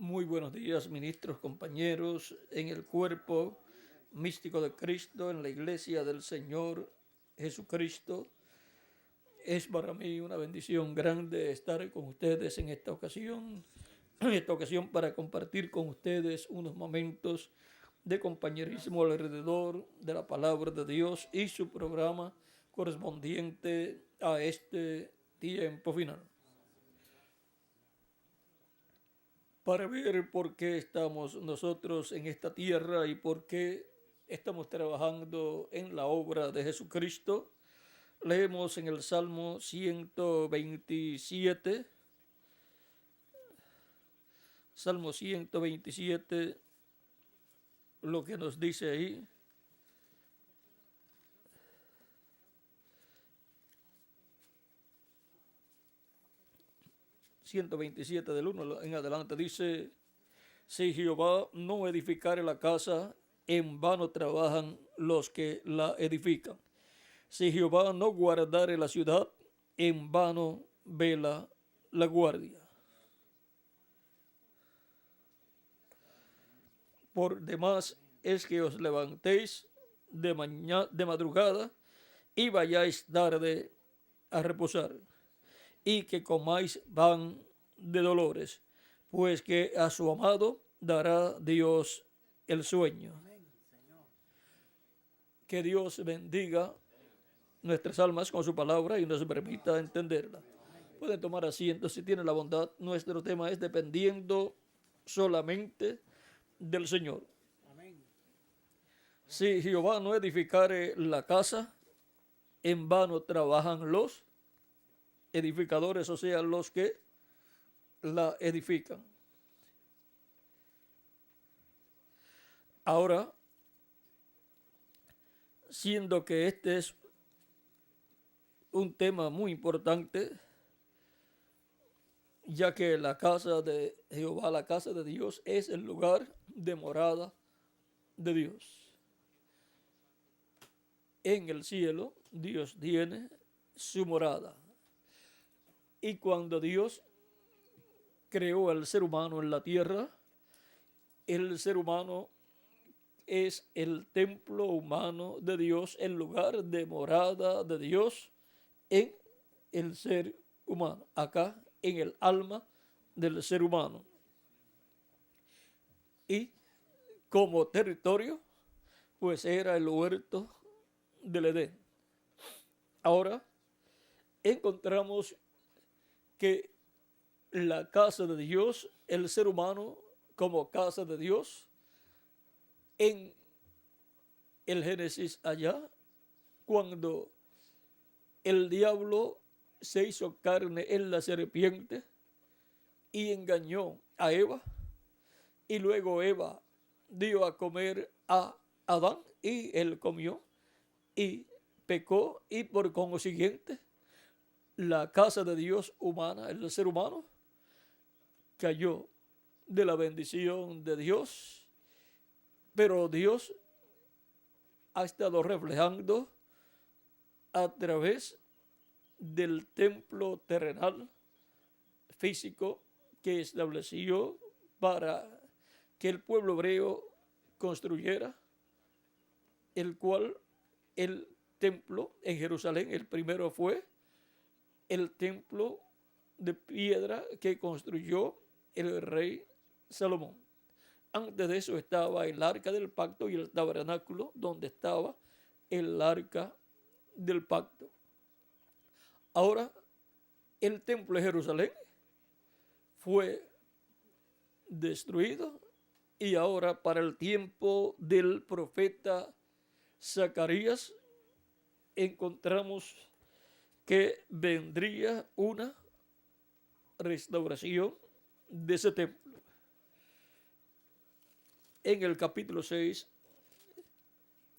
Muy buenos días, ministros, compañeros, en el cuerpo místico de Cristo, en la iglesia del Señor Jesucristo. Es para mí una bendición grande estar con ustedes en esta ocasión para compartir con ustedes unos momentos de compañerismo alrededor de la palabra de Dios y su programa correspondiente a este tiempo final. Para ver por qué estamos nosotros en esta tierra y por qué estamos trabajando en la obra de Jesucristo, leemos en el Salmo 127, Salmo 127, lo que nos dice ahí. ...127 del 1 en adelante dice: si Jehová no edificare la casa, en vano trabajan los que la edifican. Si Jehová no guardare la ciudad, en vano vela la guardia. Por demás es que os levantéis de madrugada y vayáis tarde a reposar, y que comáis pan de dolores, pues que a su amado dará Dios el sueño. Que Dios bendiga nuestras almas con su palabra y nos permita entenderla. Pueden tomar asiento si tienen la bondad. Nuestro tema es dependiendo solamente del Señor. Si Jehová no edificare la casa, en vano trabajan los edificadores, o sea, los que la edifican. Ahora, siendo que este es un tema muy importante, ya que la casa de Jehová, la casa de Dios, es el lugar de morada de Dios. En el cielo, Dios tiene su morada. Y cuando Dios creó al ser humano en la tierra, el ser humano es el templo humano de Dios, el lugar de morada de Dios en el ser humano, acá en el alma del ser humano. Y como territorio, pues era el huerto del Edén. Ahora encontramos que la casa de Dios, el ser humano como casa de Dios, en el Génesis allá, cuando el diablo se hizo carne en la serpiente y engañó a Eva, y luego Eva dio a comer a Adán y él comió y pecó, y por consiguiente la casa de Dios humana, el ser humano, cayó de la bendición de Dios, pero Dios ha estado reflejando a través del templo terrenal físico que estableció para que el pueblo hebreo construyera, el cual el templo en Jerusalén, el primero fue el templo de piedra que construyó el rey Salomón. Antes de eso estaba el arca del pacto y el tabernáculo donde estaba el arca del pacto. Ahora el templo de Jerusalén fue destruido y ahora para el tiempo del profeta Zacarías encontramos que vendría una restauración de ese templo. En el capítulo 6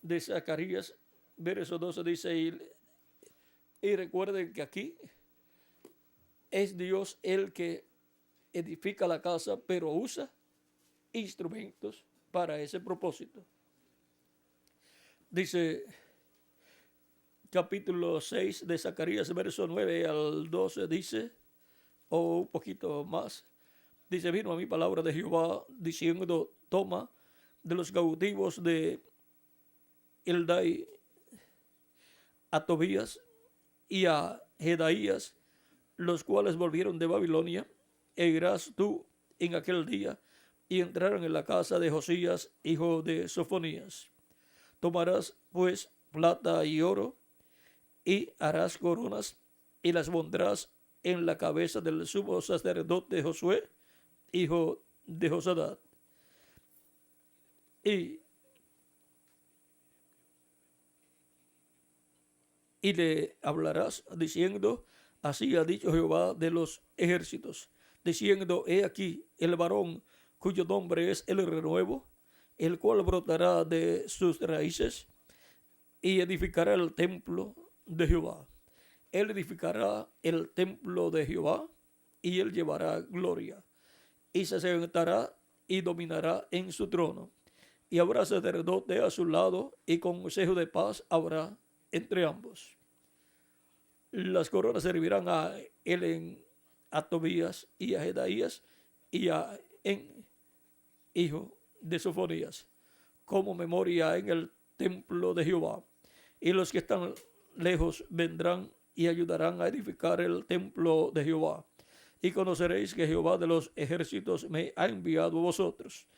de Zacarías, verso 12 dice, y recuerden que aquí es Dios el que edifica la casa, pero usa instrumentos para ese propósito. Dice capítulo 6 de Zacarías, verso 9 al 12, dice, o un poquito más, Dice, vino a mí palabra de Jehová diciendo, toma de los cautivos de Eldai a Tobías y a Jedaías, los cuales volvieron de Babilonia, e irás tú en aquel día y entraron en la casa de Josías, hijo de Sofonías. Tomarás pues plata y oro y harás coronas y las pondrás en la cabeza del sumo sacerdote Josué, hijo de Josadat. Y le hablarás diciendo, así ha dicho Jehová de los ejércitos, diciendo, he aquí el varón cuyo nombre es el renuevo, el cual brotará de sus raíces y edificará el templo de Jehová. Él edificará el templo de Jehová y él llevará gloria y se sentará y dominará en su trono. Y habrá sacerdote a su lado y consejo de paz habrá entre ambos. Las coronas servirán a él a Tobías y a Jedaías y a hijo de Sofonías, como memoria en el templo de Jehová. Y los que están lejos vendrán y ayudarán a edificar el templo de Jehová. Y conoceréis que Jehová de los ejércitos me ha enviado a vosotros.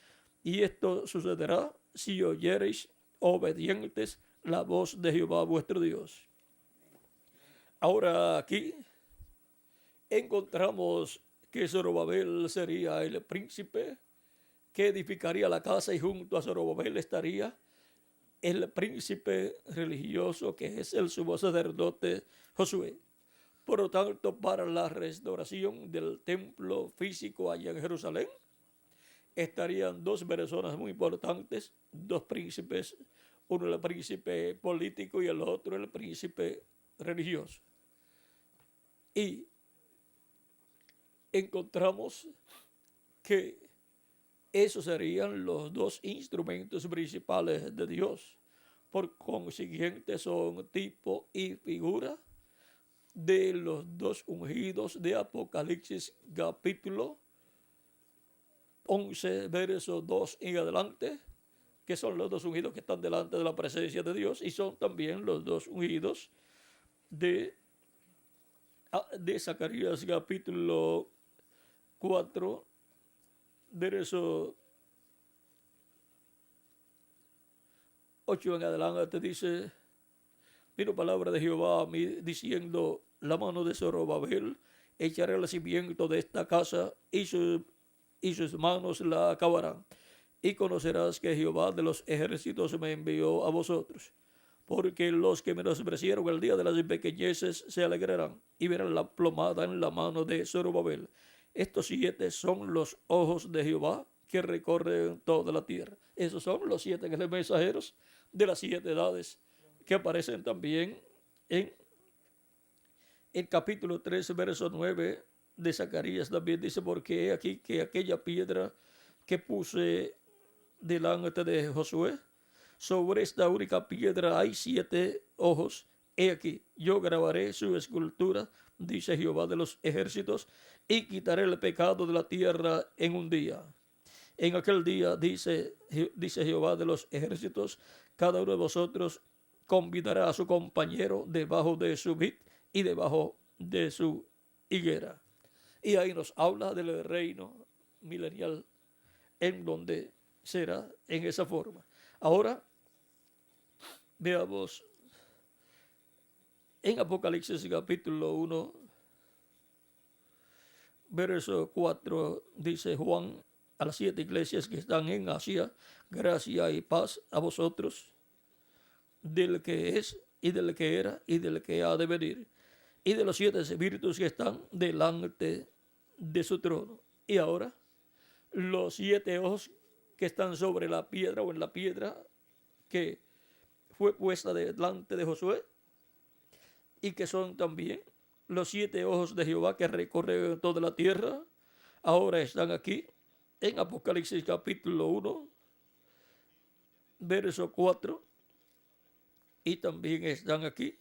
Y esto sucederá si oyereis obedientes la voz de Jehová vuestro Dios. Ahora aquí encontramos que Zorobabel sería el príncipe que edificaría la casa, y junto a Zorobabel estaría el príncipe religioso que es el sumo sacerdote Josué. Por lo tanto, para la restauración del templo físico allá en Jerusalén, estarían dos personas muy importantes, dos príncipes, uno el príncipe político y el otro el príncipe religioso. Y encontramos que esos serían los dos instrumentos principales de Dios. Por consiguiente, son tipo y figura de los dos ungidos de Apocalipsis capítulo 11, verso 2 en adelante, que son los dos ungidos que están delante de la presencia de Dios, y son también los dos ungidos de Zacarías capítulo 4, verso 8 en adelante. Dice, vino palabra de Jehová a mí diciendo, la mano de Zorobabel echaré el cimiento de esta casa y sus manos la acabarán. Y conocerás que Jehová de los ejércitos me envió a vosotros. Porque los que menospreciaron el día de las pequeñeces se alegrarán y verán la plomada en la mano de Zorobabel. Estos 7 son los ojos de Jehová que recorren toda la tierra. Esos son los 7 mensajeros de las 7 edades que aparecen también en el capítulo 3, verso 9 de Zacarías. También dice, porque he aquí que aquella piedra que puse delante de Josué, sobre esta única piedra hay 7 ojos. He aquí, yo grabaré su escultura, dice Jehová de los ejércitos, y quitaré el pecado de la tierra en un día. En aquel día, dice Jehová de los ejércitos, cada uno de vosotros convidará a su compañero debajo de su vid y debajo de su higuera. Y ahí nos habla del reino milenial, en donde será en esa forma. Ahora, veamos en Apocalipsis capítulo 1, verso 4, dice Juan a las 7 iglesias que están en Asia, gracia y paz a vosotros, del que es, y del que era, y del que ha de venir, y de los 7 espíritus que están delante de su trono. Y ahora, los 7 ojos que están sobre la piedra, o en la piedra que fue puesta delante de Josué, y que son también los 7 ojos de Jehová que recorren toda la tierra, ahora están aquí en Apocalipsis capítulo 1, verso 4, y también están aquí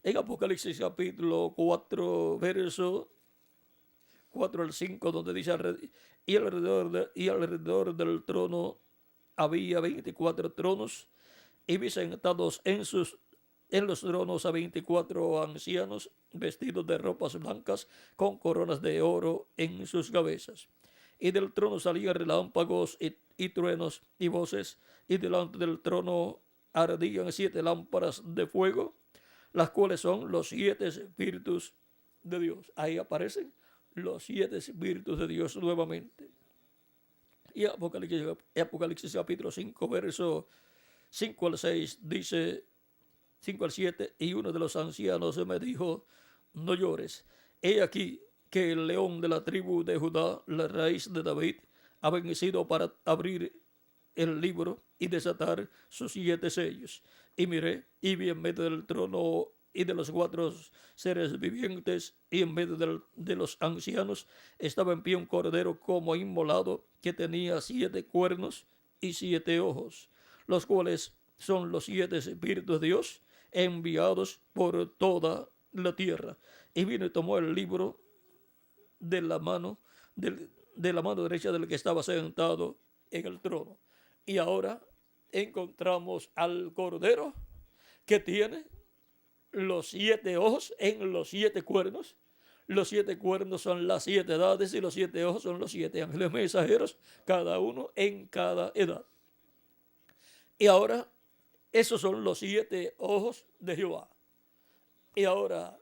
en Apocalipsis capítulo 4, verso 4 al 5, donde dice, y alrededor del trono había 24 tronos, y vi sentados en los tronos a 24 ancianos, vestidos de ropas blancas, con coronas de oro en sus cabezas. Y del trono salían relámpagos y truenos y voces, y delante del trono ardían 7 lámparas de fuego, las cuales son los 7 espíritus de Dios. Ahí aparecen los 7 espíritus de Dios nuevamente. Y Apocalipsis capítulo 5, verso 5 al 6, dice 5 al 7, y uno de los ancianos me dijo, no llores, he aquí que el león de la tribu de Judá, la raíz de David, ha vencido para abrir el libro y desatar sus 7 sellos. Y miré, y vi en medio del trono y de los 4 seres vivientes, y en medio de los ancianos, estaba en pie un cordero como inmolado, que tenía 7 cuernos y 7 ojos, los cuales son los 7 espíritus de Dios, enviados por toda la tierra. Y vino y tomó el libro de la mano derecha del que estaba sentado en el trono. Y ahora encontramos al cordero que tiene los 7 ojos en los 7 cuernos. Los 7 cuernos son las 7 edades y los 7 ojos son los 7 ángeles mensajeros, cada uno en cada edad. Y ahora esos son los 7 ojos de Jehová. Y ahora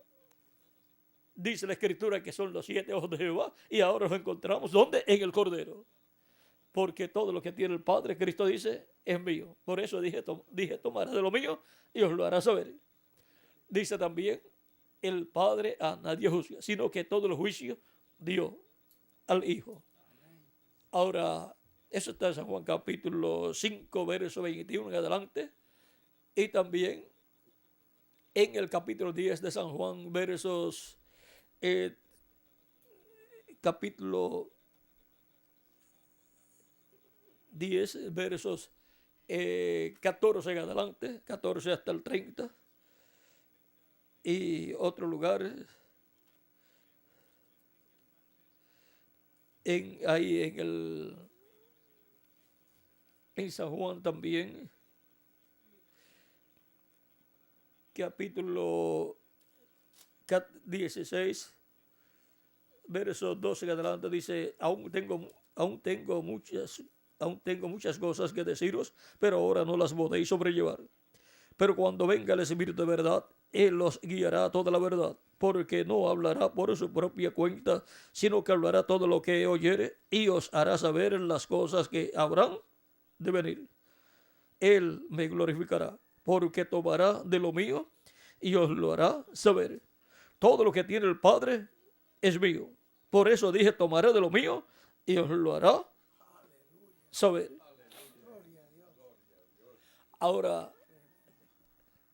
dice la Escritura que son los 7 ojos de Jehová, y ahora los encontramos, ¿dónde? En el Cordero. Porque todo lo que tiene el Padre, Cristo dice, es mío. Por eso dije tomará de lo mío y os lo hará saber. Dice también, el Padre a nadie juzga, sino que todo el juicio dio al Hijo. Ahora, eso está en San Juan capítulo 5, verso 21 en adelante. Y también en el capítulo 10 de San Juan, versos capítulo 10, versos 14 en adelante, 14 hasta el 30. Y otro lugar, ahí en San Juan también, capítulo 16, verso 12 en adelante, dice, aún tengo muchas cosas que deciros, pero ahora no las podéis sobrellevar. Pero cuando venga el Espíritu de verdad, Él los guiará a toda la verdad, porque no hablará por su propia cuenta, sino que hablará todo lo que oyere, y os hará saber las cosas que habrán de venir. Él me glorificará, porque tomará de lo mío y os lo hará saber. Todo lo que tiene el Padre es mío. Por eso dije, tomaré de lo mío y os lo hará saber. Ahora,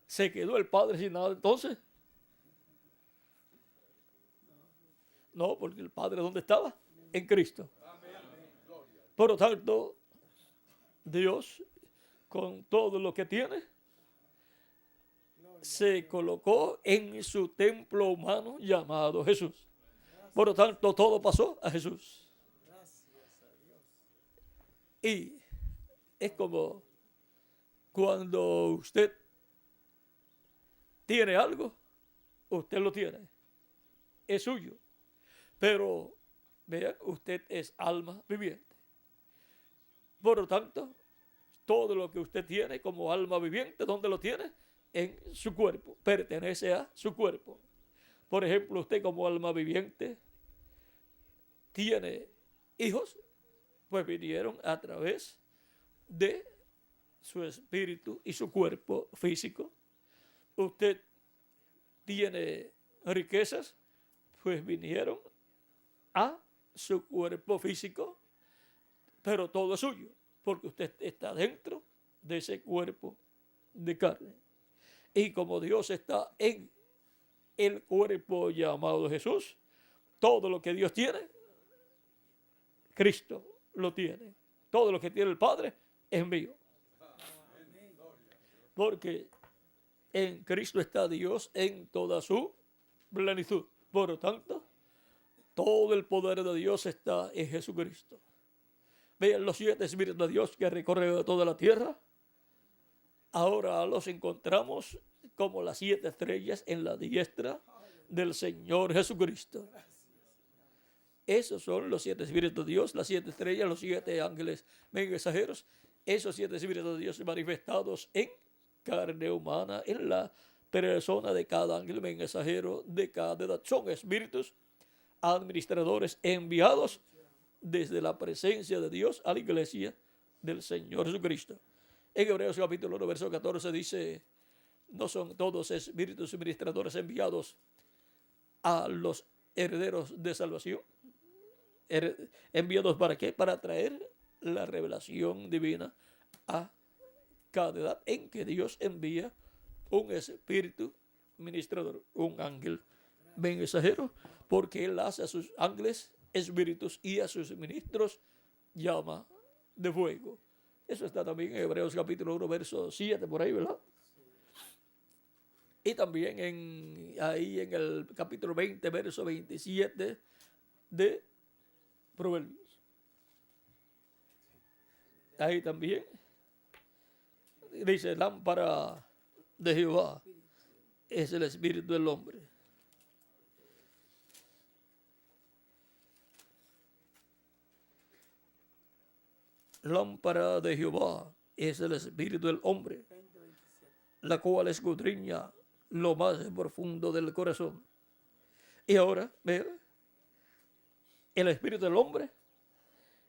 ¿se quedó el Padre sin nada entonces? No, porque el Padre, ¿dónde estaba? En Cristo. Por lo tanto, Dios, con todo lo que tiene, se colocó en su templo humano llamado Jesús. Por lo tanto, todo pasó a Jesús. Y es como cuando usted tiene algo, usted lo tiene, es suyo. Pero, vean, usted es alma viviente. Por lo tanto, todo lo que usted tiene como alma viviente, ¿dónde lo tiene? En su cuerpo, pertenece a su cuerpo. Por ejemplo, usted como alma viviente tiene hijos, pues vinieron a través de su espíritu y su cuerpo físico. Usted tiene riquezas, pues vinieron a su cuerpo físico, pero todo es suyo, porque usted está dentro de ese cuerpo de carne. Y como Dios está en el cuerpo llamado Jesús, todo lo que Dios tiene, Cristo lo tiene. Todo lo que tiene el Padre es mío. Porque en Cristo está Dios en toda su plenitud. Por lo tanto, todo el poder de Dios está en Jesucristo. Vean los 7 espíritus de Dios que recorren toda la tierra. Ahora los encontramos como las 7 estrellas en la diestra del Señor Jesucristo. Esos son los 7 espíritus de Dios, las 7 estrellas, los 7 ángeles mensajeros. Esos 7 espíritus de Dios manifestados en carne humana, en la persona de cada ángel mensajero de cada edad. Son espíritus administradores enviados desde la presencia de Dios a la iglesia del Señor Jesucristo. En Hebreos capítulo 1, verso 14 dice, no son todos espíritus administradores enviados a los herederos de salvación. ¿Enviados para qué? Para traer la revelación divina a cada edad en que Dios envía un espíritu ministrador, un ángel mensajero, porque Él hace a sus ángeles espíritus y a sus ministros llama de fuego. Eso está también en Hebreos capítulo 1, verso 7, por ahí, ¿verdad? Y también ahí en el capítulo 20, verso 27 de Proverbios. Ahí también dice, lámpara de Jehová es el espíritu del hombre. Lámpara de Jehová es el espíritu del hombre, la cual escudriña lo más profundo del corazón. Y ahora, vean, el espíritu del hombre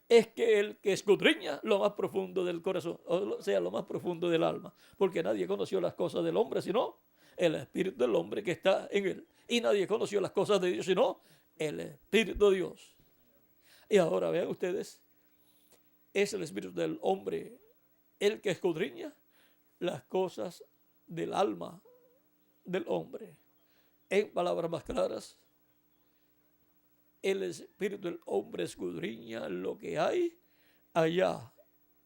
es que el que escudriña lo más profundo del corazón, o sea, lo más profundo del alma, porque nadie conoció las cosas del hombre sino el espíritu del hombre que está en él. Y nadie conoció las cosas de Dios sino el espíritu de Dios. Y ahora vean ustedes, es el espíritu del hombre el que escudriña las cosas del alma del hombre. En palabras más claras, el espíritu del hombre escudriña lo que hay allá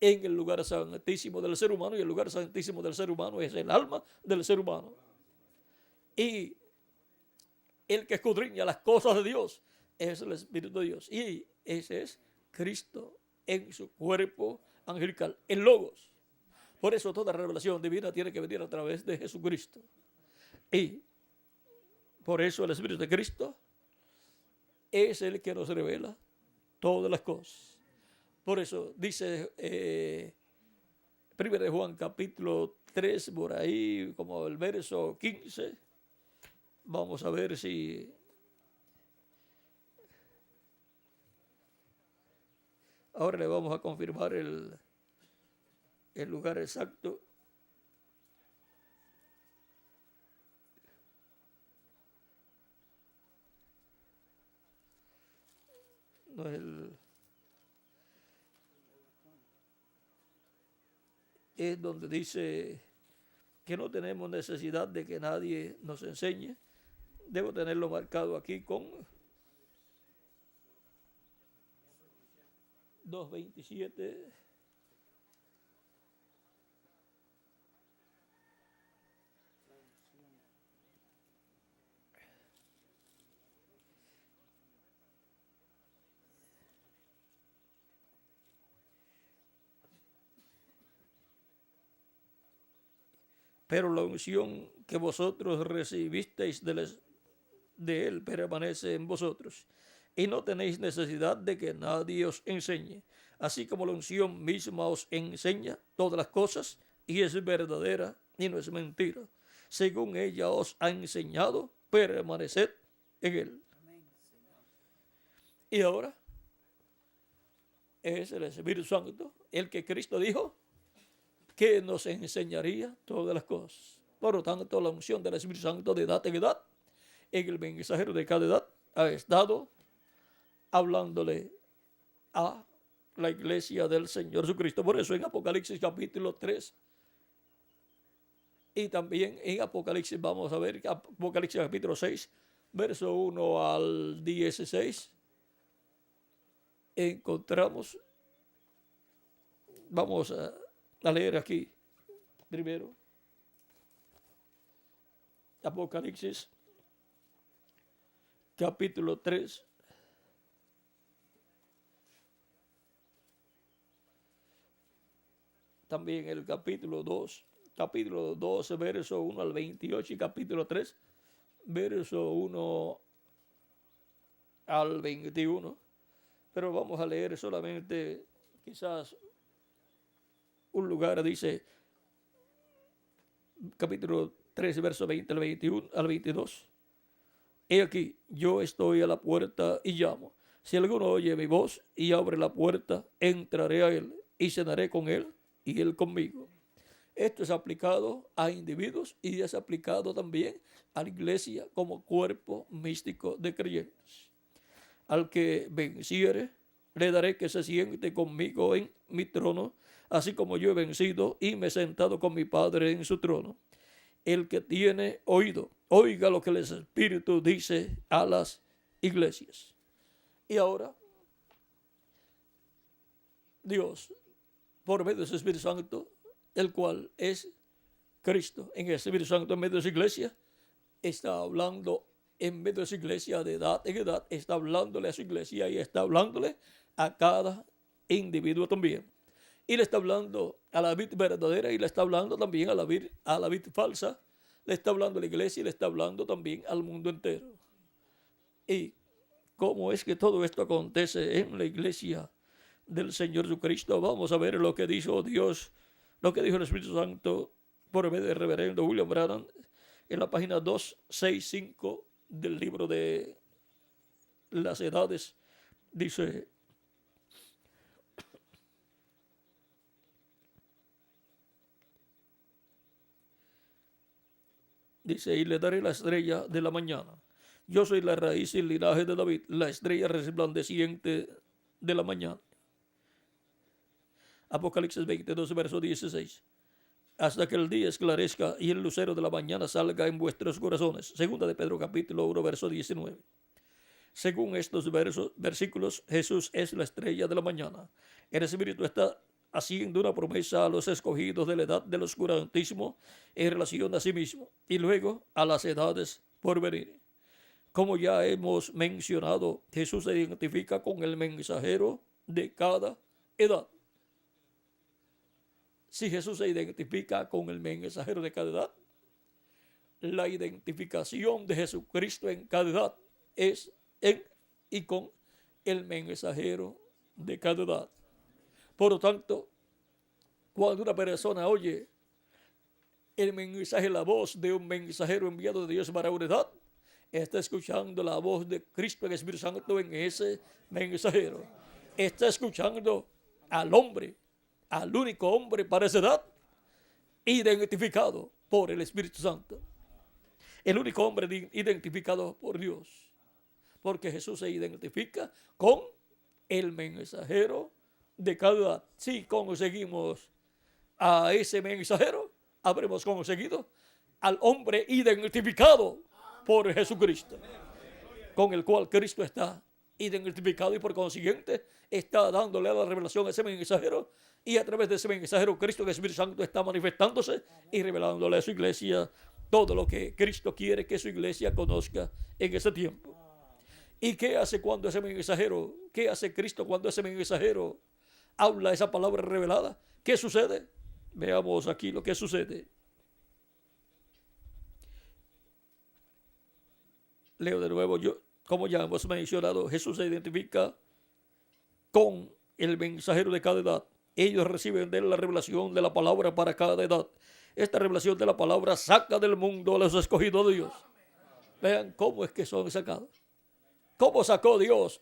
en el lugar santísimo del ser humano, y el lugar santísimo del ser humano es el alma del ser humano. Y el que escudriña las cosas de Dios es el Espíritu de Dios, y ese es Cristo en su cuerpo angelical, el Logos. Por eso toda revelación divina tiene que venir a través de Jesucristo. Y por eso el Espíritu de Cristo es el que nos revela todas las cosas. Por eso dice 1 de Juan capítulo 3, por ahí, como el verso 15. Vamos a ver si ahora le vamos a confirmar el lugar exacto. No es donde dice que no tenemos necesidad de que nadie nos enseñe. Debo tenerlo marcado aquí con 2:27. Pero la unción que vosotros recibisteis de él permanece en vosotros, y no tenéis necesidad de que nadie os enseñe, así como la unción misma os enseña todas las cosas, y es verdadera y no es mentira. Según ella os ha enseñado, permaneced en él. Y ahora es el Espíritu Santo el que Cristo dijo que nos enseñaría todas las cosas. Por lo tanto, la unción del Espíritu Santo de edad en edad, en el mensajero de cada edad, ha estado hablándole a la iglesia del Señor Jesucristo. Por eso en Apocalipsis capítulo 3 y también en Apocalipsis, vamos a ver, Apocalipsis capítulo 6, verso 1 al 16, encontramos, vamos a leer aquí primero Apocalipsis capítulo 3, también el capítulo 2, verso 1 al 28 y capítulo 3, verso 1 al 21. Pero vamos a leer solamente quizás un lugar. Dice capítulo 3, verso 20 al 21 al 22. He aquí, yo estoy a la puerta y llamo. Si alguno oye mi voz y abre la puerta, entraré a él y cenaré con él y él conmigo. Esto es aplicado a individuos y es aplicado también a la iglesia como cuerpo místico de creyentes. Al que venciere, le daré que se siente conmigo en mi trono, así como yo he vencido y me he sentado con mi Padre en su trono. El que tiene oído, oiga lo que el Espíritu dice a las iglesias. Y ahora, Dios, por medio de su Espíritu Santo, el cual es Cristo, en el Espíritu Santo en medio de su iglesia, está hablando en medio de su iglesia de edad en edad, está hablándole a su iglesia y está hablándole a cada individuo también. Y le está hablando a la vid verdadera y le está hablando también a la vid falsa. Le está hablando a la iglesia y le está hablando también al mundo entero. ¿Y cómo es que todo esto acontece en la iglesia del Señor Jesucristo? Vamos a ver lo que dijo Dios, lo que dijo el Espíritu Santo por medio del reverendo William Branham en la página 265 del libro de las edades. Dice: y le daré la estrella de la mañana. Yo soy la raíz y el linaje de David, la estrella resplandeciente de la mañana. Apocalipsis 22, verso 16. Hasta que el día esclarezca y el lucero de la mañana salga en vuestros corazones. Segunda de Pedro, capítulo 1, verso 19. Según estos versículos, Jesús es la estrella de la mañana. El Espíritu está haciendo una promesa a los escogidos de la edad del oscurantismo en relación a sí mismo y luego a las edades por venir. Como ya hemos mencionado, Jesús se identifica con el mensajero de cada edad. Si Jesús se identifica con el mensajero de cada edad, la identificación de Jesucristo en cada edad es en y con el mensajero de cada edad. Por lo tanto, cuando una persona oye el mensaje, la voz de un mensajero enviado de Dios para una edad, está escuchando la voz de Cristo en el Espíritu Santo en ese mensajero. Está escuchando al hombre, al único hombre para esa edad, identificado por el Espíritu Santo. El único hombre identificado por Dios. Porque Jesús se identifica con el mensajero de cada edad. Si conseguimos a ese mensajero, habremos conseguido al hombre identificado por Jesucristo, con el cual Cristo está identificado y por consiguiente está dándole la revelación a ese mensajero, y a través de ese mensajero Cristo, el Espíritu Santo, está manifestándose y revelándole a su iglesia todo lo que Cristo quiere que su iglesia conozca en ese tiempo. ¿Y qué hace cuando ese mensajero, qué hace Cristo cuando ese mensajero habla esa palabra revelada? ¿Qué sucede? Veamos aquí lo que sucede. Leo de nuevo. Como ya hemos mencionado, Jesús se identifica con el mensajero de cada edad. Ellos reciben de él la revelación de la palabra para cada edad. Esta revelación de la palabra saca del mundo a los escogidos de Dios. Vean cómo es que son sacados. ¿Cómo sacó Dios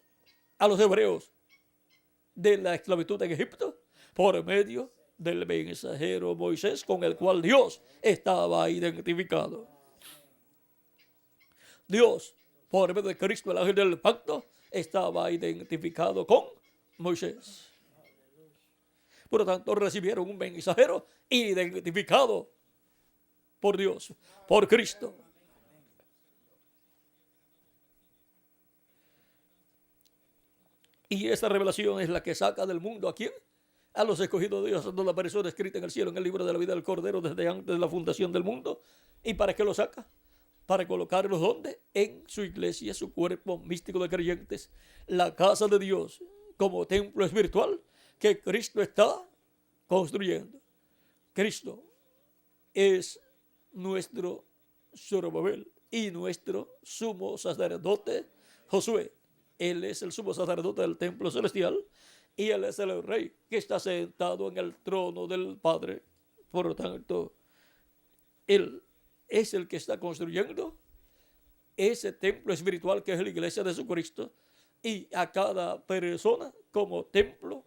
a los hebreos de la esclavitud en Egipto? Por medio del mensajero Moisés, con el cual Dios estaba identificado. Dios, por medio de Cristo, el ángel del pacto, estaba identificado con Moisés. Por lo tanto, recibieron un mensajero identificado por Dios, por Cristo. Y esta revelación es la que saca del mundo ¿a quién? A los escogidos de Dios, a la persona escrita en el cielo, en el libro de la vida del Cordero desde antes de la fundación del mundo. ¿Y para qué lo saca? Para colocarlos ¿dónde? En su iglesia, su cuerpo místico de creyentes, la casa de Dios como templo espiritual que Cristo está construyendo. Cristo es nuestro Zorobabel y nuestro sumo sacerdote Josué. Él es el sumo sacerdote del templo celestial y él es el rey que está sentado en el trono del Padre. Por lo tanto, él es el que está construyendo ese templo espiritual que es la iglesia de Jesucristo, y a cada persona como templo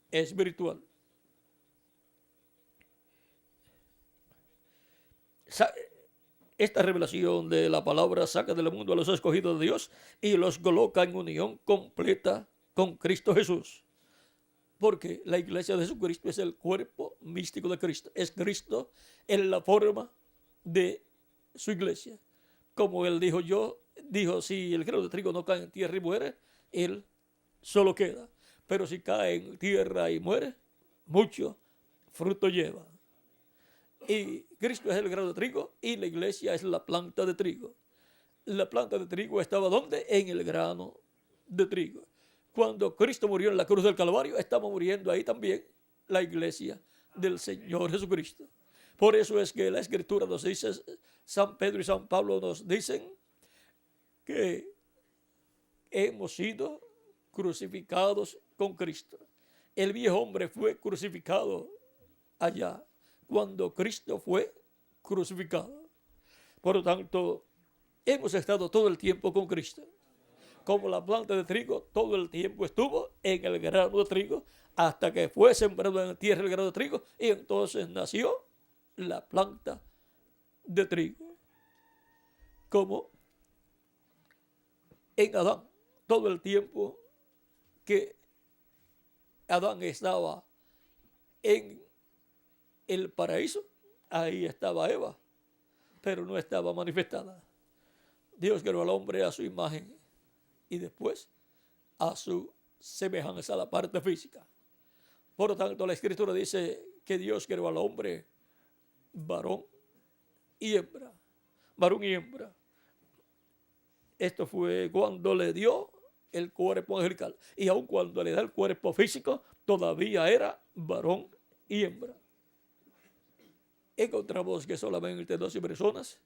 espiritual. Esta revelación de la palabra saca del mundo a los escogidos de Dios y los coloca en unión completa con Cristo Jesús. Porque la iglesia de Jesucristo es el cuerpo místico de Cristo. Es Cristo en la forma de su iglesia. Como él dijo, si el grano de trigo no cae en tierra y muere, él solo queda. Pero si cae en tierra y muere, mucho fruto lleva. Y Cristo es el grano de trigo y la iglesia es la planta de trigo. La planta de trigo estaba ¿dónde? En el grano de trigo. Cuando Cristo murió en la cruz del Calvario, estamos muriendo ahí también la iglesia del Señor Jesucristo. Por eso es que la Escritura nos dice, San Pedro y San Pablo nos dicen que hemos sido crucificados con Cristo. El viejo hombre fue crucificado allá cuando Cristo fue crucificado. Por lo tanto, hemos estado todo el tiempo con Cristo. Como la planta de trigo, todo el tiempo estuvo en el grano de trigo hasta que fue sembrado en la tierra el grano de trigo y entonces nació la planta de trigo. Como en Adán, todo el tiempo que Adán estaba en el paraíso, ahí estaba Eva, pero no estaba manifestada. Dios creó al hombre a su imagen y después a su semejanza, a la parte física. Por lo tanto, la Escritura dice que Dios creó al hombre varón y hembra. Varón y hembra. Esto fue cuando le dio el cuerpo angelical. Y aun cuando le da el cuerpo físico, todavía era varón y hembra. Encontramos que solamente 12 personas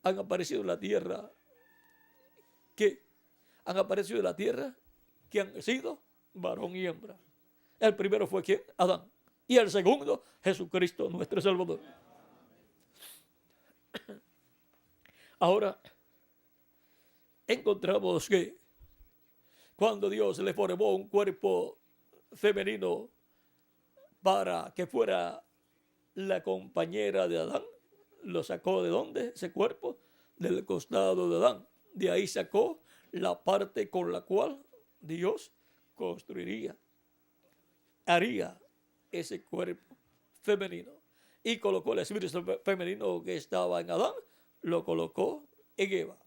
han aparecido en la tierra que han sido varón y hembra. El primero fue ¿quién? Adán. Y el segundo, Jesucristo, nuestro Salvador. Ahora, encontramos que cuando Dios le formó un cuerpo femenino para que fuera la compañera de Adán, lo sacó ¿de dónde? Ese cuerpo, del costado de Adán. De ahí sacó la parte con la cual Dios haría ese cuerpo femenino. Y colocó el espíritu femenino que estaba en Adán, lo colocó en Eva.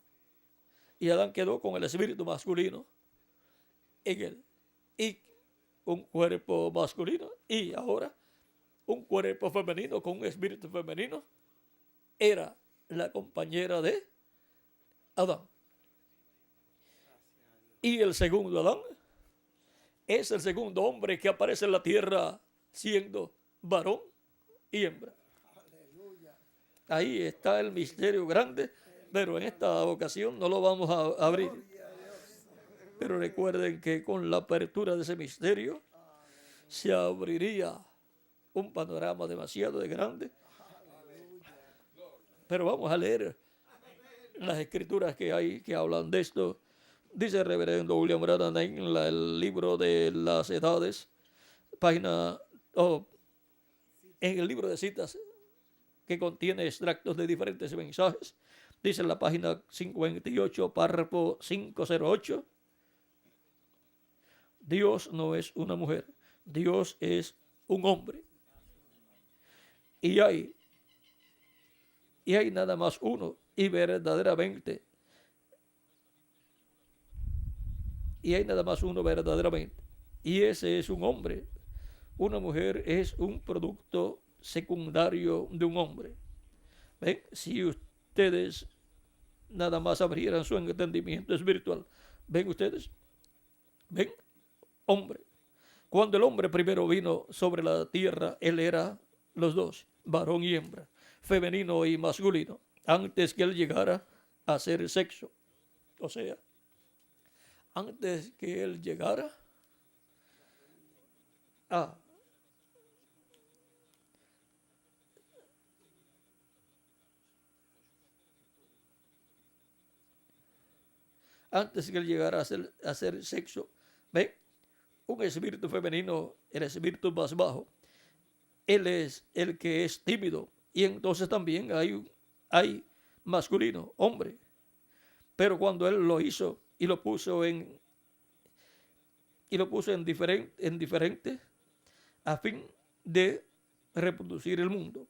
Y Adán quedó con el espíritu masculino en él. Y un cuerpo masculino. Y ahora un cuerpo femenino con un espíritu femenino era la compañera de Adán. Y el segundo Adán es el segundo hombre que aparece en la tierra siendo varón y hembra. Ahí está el misterio grande, pero en esta ocasión no lo vamos a abrir. Pero recuerden que con la apertura de ese misterio se abriría un panorama demasiado grande. Pero vamos a leer las escrituras que hay que hablan de esto. Dice el reverendo William Branham en el libro de las edades, en el libro de citas que contiene extractos de diferentes mensajes. Dice en la página 58, párrafo 508, Dios no es una mujer, Dios es un hombre. Y hay nada más uno, y verdaderamente. Y hay nada más uno verdaderamente. Y ese es un hombre. Una mujer es un producto secundario de un hombre. ¿Ven? Si ustedes nada más abrieran su entendimiento espiritual. ¿Ven ustedes? ¿Ven? Hombre. Cuando el hombre primero vino sobre la tierra, él era los dos, varón y hembra, femenino y masculino, antes que él llegara a hacer sexo. O sea, antes que él llegara a antes que él llegara a hacer sexo. ¿Ven? Un espíritu femenino, el espíritu más bajo, él es el que es tímido. Y entonces también hay masculino, hombre. Pero cuando él lo hizo y lo puso en diferente a fin de reproducir el mundo.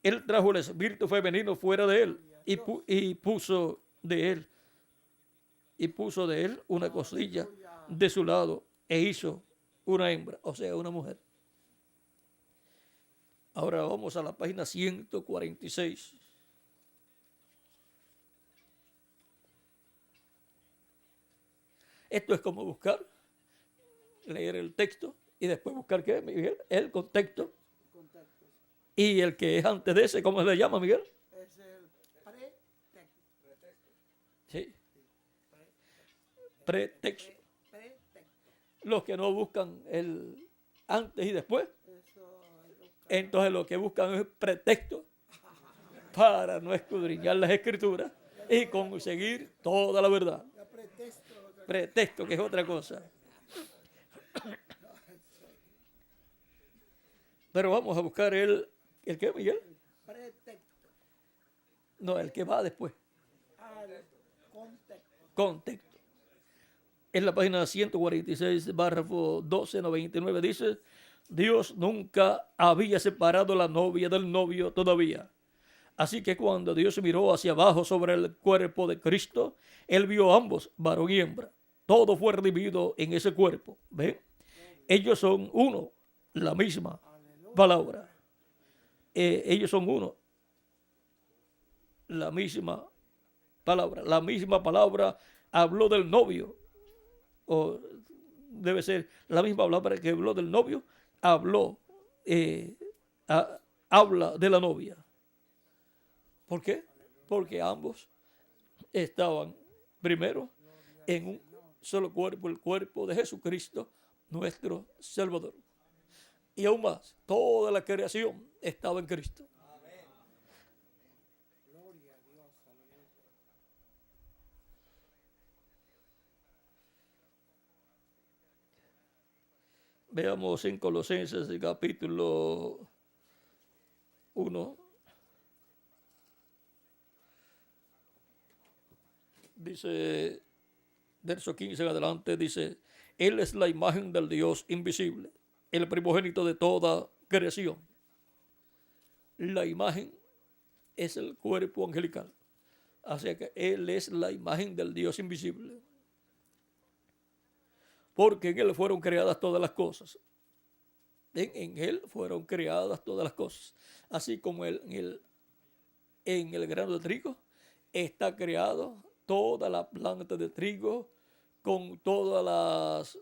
Él trajo el espíritu femenino fuera de él y puso de él una costilla de su lado e hizo una hembra, o sea, una mujer. Ahora vamos a la página 146. Esto es como buscar, leer el texto y después buscar, ¿qué, Miguel? El contexto. Y el que es antes de ese, ¿cómo se le llama, Miguel? Es el pretexto. Sí. Pretexto. Los que no buscan el antes y después, entonces lo que buscan es pretexto para no escudriñar las escrituras y conseguir toda la verdad. Pretexto, que es otra cosa. Pero vamos a buscar ¿el qué, Miguel? Pretexto. No, el que va después. Contexto. En la página 146, párrafo 1299, dice: Dios nunca había separado la novia del novio todavía. Así que cuando Dios miró hacia abajo sobre el cuerpo de Cristo, Él vio ambos, varón y hembra. Todo fue redimido en ese cuerpo. ¿Ven? Ellos son uno, la misma palabra. Ellos son uno, la misma palabra. La misma palabra habló del novio. O debe ser la misma palabra que habló del novio, habla de la novia. ¿Por qué? Porque ambos estaban primero en un solo cuerpo, el cuerpo de Jesucristo, nuestro Salvador. Y aún más, toda la creación estaba en Cristo. Veamos en Colosenses capítulo 1. Dice, verso 15 en adelante, dice: Él es la imagen del Dios invisible, el primogénito de toda creación. La imagen es el cuerpo angelical. Así que Él es la imagen del Dios invisible. Porque en Él fueron creadas todas las cosas. En Él fueron creadas todas las cosas. Así como en el grano de trigo está creado toda la planta de trigo con todas las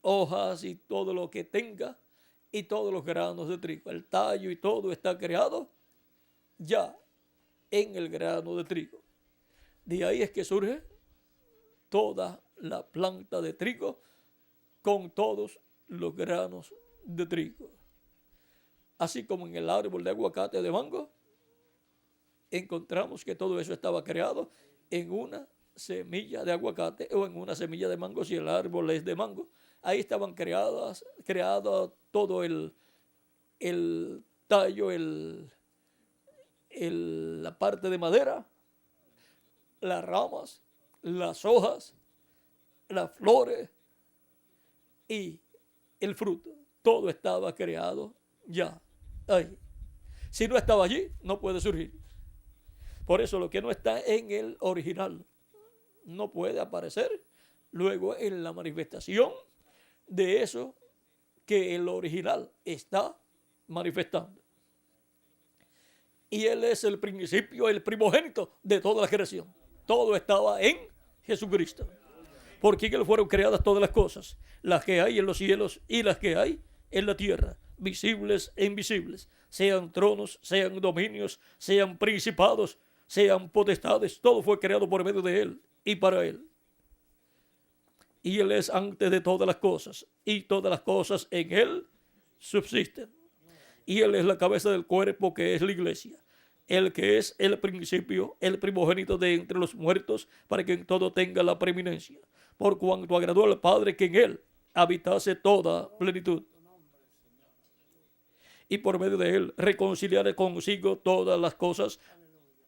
hojas y todo lo que tenga y todos los granos de trigo. El tallo y todo está creado ya en el grano de trigo. De ahí es que surge toda la planta de trigo con todos los granos de trigo. Así como en el árbol de aguacate de mango, encontramos que todo eso estaba creado en una semilla de aguacate o en una semilla de mango, si el árbol es de mango. Ahí estaban creado todo el tallo, la parte de madera, las ramas, las hojas, las flores y el fruto. Todo estaba creado ya ahí. Si no estaba allí, no puede surgir. Por eso lo que no está en el original no puede aparecer luego en la manifestación de eso que el original está manifestando. Y Él es el principio, el primogénito de toda la creación. Todo estaba en Jesucristo. Porque en Él fueron creadas todas las cosas, las que hay en los cielos y las que hay en la tierra. visibles e invisibles, sean tronos, sean dominios, sean principados, sean potestades, todo fue creado por medio de Él y para Él. Y Él es antes de todas las cosas, y todas las cosas en Él subsisten. Y Él es la cabeza del cuerpo, que es la iglesia, el que es el principio, el primogénito de entre los muertos, para que en todo tenga la preeminencia. Por cuanto agradó al Padre que en Él habitase toda plenitud, y por medio de Él reconciliar consigo todas las cosas,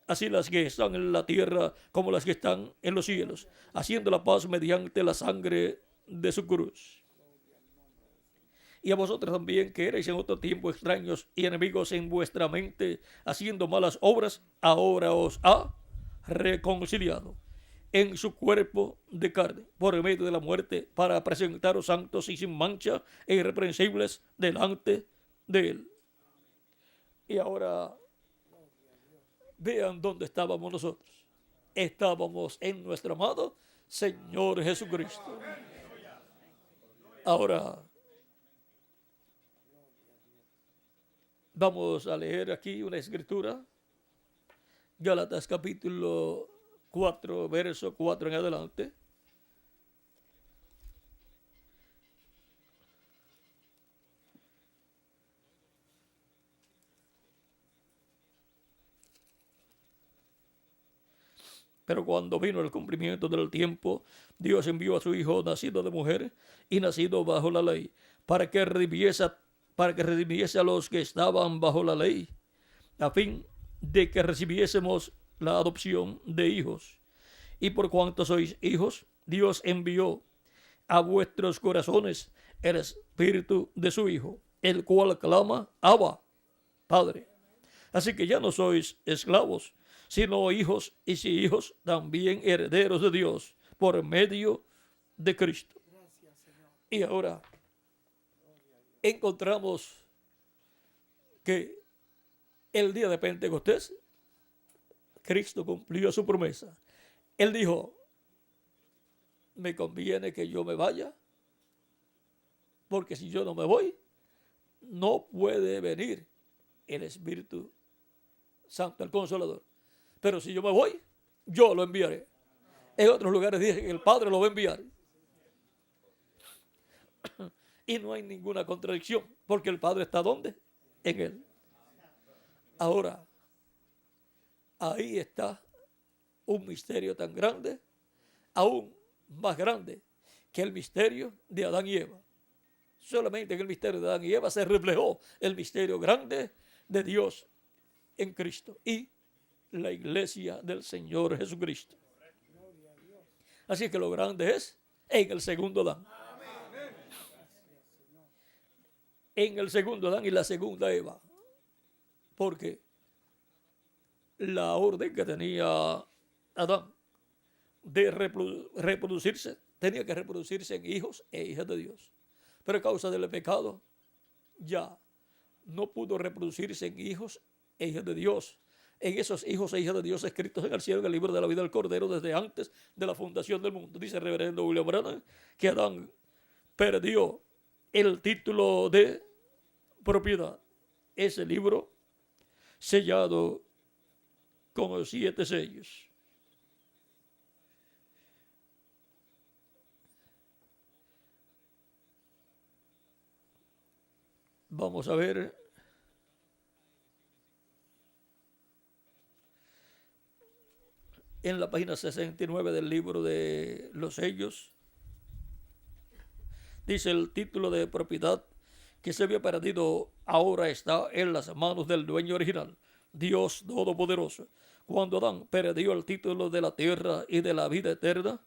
así las que están en la tierra como las que están en los cielos, haciendo la paz mediante la sangre de su cruz. Y a vosotros también, que erais en otro tiempo extraños y enemigos en vuestra mente, haciendo malas obras, ahora os ha reconciliado en su cuerpo de carne, por medio de la muerte, para presentaros santos y sin mancha e irreprensibles delante de Él. Y ahora vean dónde estábamos nosotros. Estábamos en nuestro amado Señor Jesucristo. Ahora vamos a leer aquí una escritura. Gálatas capítulo 4, verso 4 en adelante. Pero cuando vino el cumplimiento del tiempo, Dios envió a su Hijo, nacido de mujer y nacido bajo la ley, para que redimiese a los que estaban bajo la ley, a fin de que recibiésemos la adopción de hijos. Y por cuanto sois hijos, Dios envió a vuestros corazones el espíritu de su Hijo, el cual clama, Abba, Padre. Así que ya no sois esclavos, sino hijos, y si hijos, también herederos de Dios, por medio de Cristo. Y ahora encontramos que el día de Pentecostés, Cristo cumplió su promesa. Él dijo, me conviene que yo me vaya, porque si yo no me voy, no puede venir el Espíritu Santo, el Consolador. Pero si yo me voy, yo lo enviaré. En otros lugares dice que el Padre lo va a enviar. Y no hay ninguna contradicción, porque el Padre está ¿dónde? En Él. Ahora, ahí está un misterio tan grande, aún más grande que el misterio de Adán y Eva. Solamente en el misterio de Adán y Eva se reflejó el misterio grande de Dios en Cristo y la iglesia del Señor Jesucristo. Así que lo grande es en el segundo Adán. En el segundo Adán y la segunda Eva. Porque la orden que tenía Adán de reproducirse, tenía que reproducirse en hijos e hijas de Dios. Pero a causa del pecado, ya no pudo reproducirse en hijos e hijas de Dios. En esos hijos e hijas de Dios escritos en el cielo, en el libro de la vida del Cordero, desde antes de la fundación del mundo. Dice el reverendo William Branham que Adán perdió el título de propiedad. Ese libro sellado con los 7 sellos. Vamos a ver en la página 69 del libro de los sellos. Dice el título de propiedad que se había perdido ahora está en las manos del dueño original, Dios Todopoderoso. Cuando Adán perdió el título de la tierra y de la vida eterna,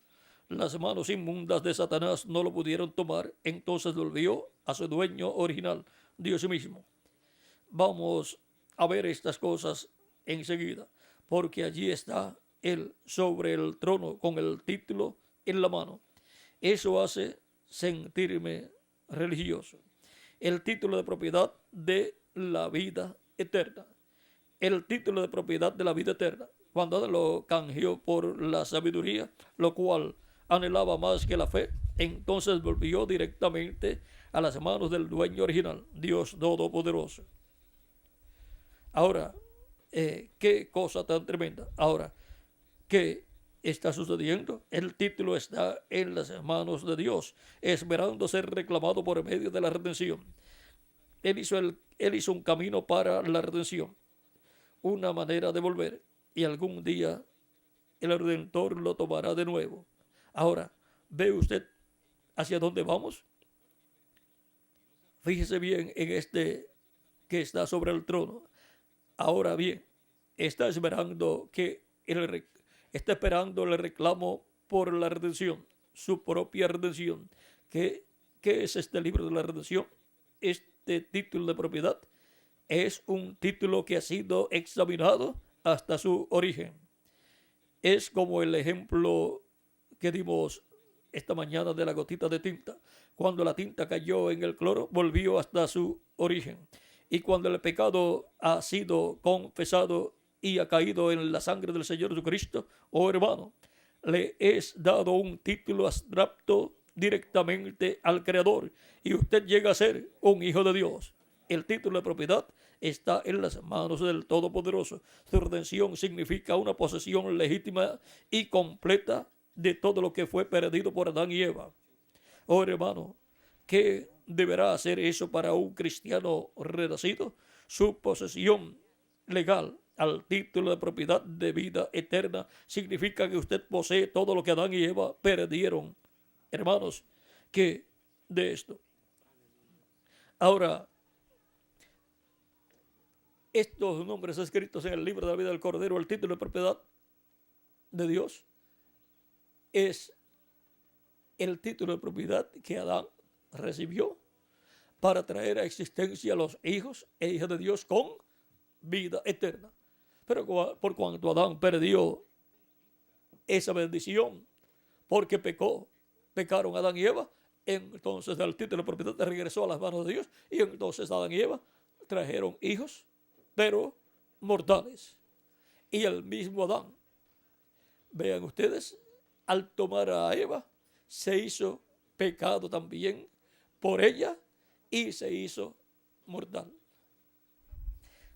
las manos inmundas de Satanás no lo pudieron tomar, entonces volvió a su dueño original, Dios mismo. Vamos a ver estas cosas enseguida, porque allí está Él sobre el trono con el título en la mano. Eso hace sentirme religioso. El título de propiedad de la vida eterna. El título de propiedad de la vida eterna. Cuando Adán lo canjeó por la sabiduría, lo cual anhelaba más que la fe, entonces volvió directamente a las manos del dueño original, Dios Todopoderoso. Ahora, qué cosa tan tremenda. Ahora, ¿qué está sucediendo? El título está en las manos de Dios, esperando ser reclamado por medio de la redención. Él hizo un camino para la redención, una manera de volver, y algún día el Redentor lo tomará de nuevo. Ahora, ¿ve usted hacia dónde vamos? Fíjese bien en este que está sobre el trono. Ahora bien, está esperando el reclamo por la redención, su propia redención. ¿Qué es este libro de la redención? Este título de propiedad es un título que ha sido examinado hasta su origen. Es como el ejemplo que dimos esta mañana de la gotita de tinta. Cuando la tinta cayó en el cloro, volvió hasta su origen. Y cuando el pecado ha sido confesado y ha caído en la sangre del Señor Jesucristo, oh hermano, le es dado un título abstracto directamente al Creador y usted llega a ser un hijo de Dios. El título de propiedad está en las manos del Todopoderoso. Su redención significa una posesión legítima y completa de todo lo que fue perdido por Adán y Eva. Oh hermano, ¿qué deberá hacer eso para un cristiano renacido? Su posesión legal al título de propiedad de vida eterna significa que usted posee todo lo que Adán y Eva perdieron. Hermanos, ¿qué de esto? Ahora, estos nombres escritos en el libro de la vida del Cordero, el título de propiedad de Dios, es el título de propiedad que Adán recibió para traer a existencia a los hijos e hijas de Dios con vida eterna. Pero por cuanto Adán perdió esa bendición, porque pecaron Adán y Eva, entonces el título de propiedad regresó a las manos de Dios y entonces Adán y Eva trajeron hijos, pero mortales. Y el mismo Adán, vean ustedes, al tomar a Eva, se hizo pecado también por ella y se hizo mortal.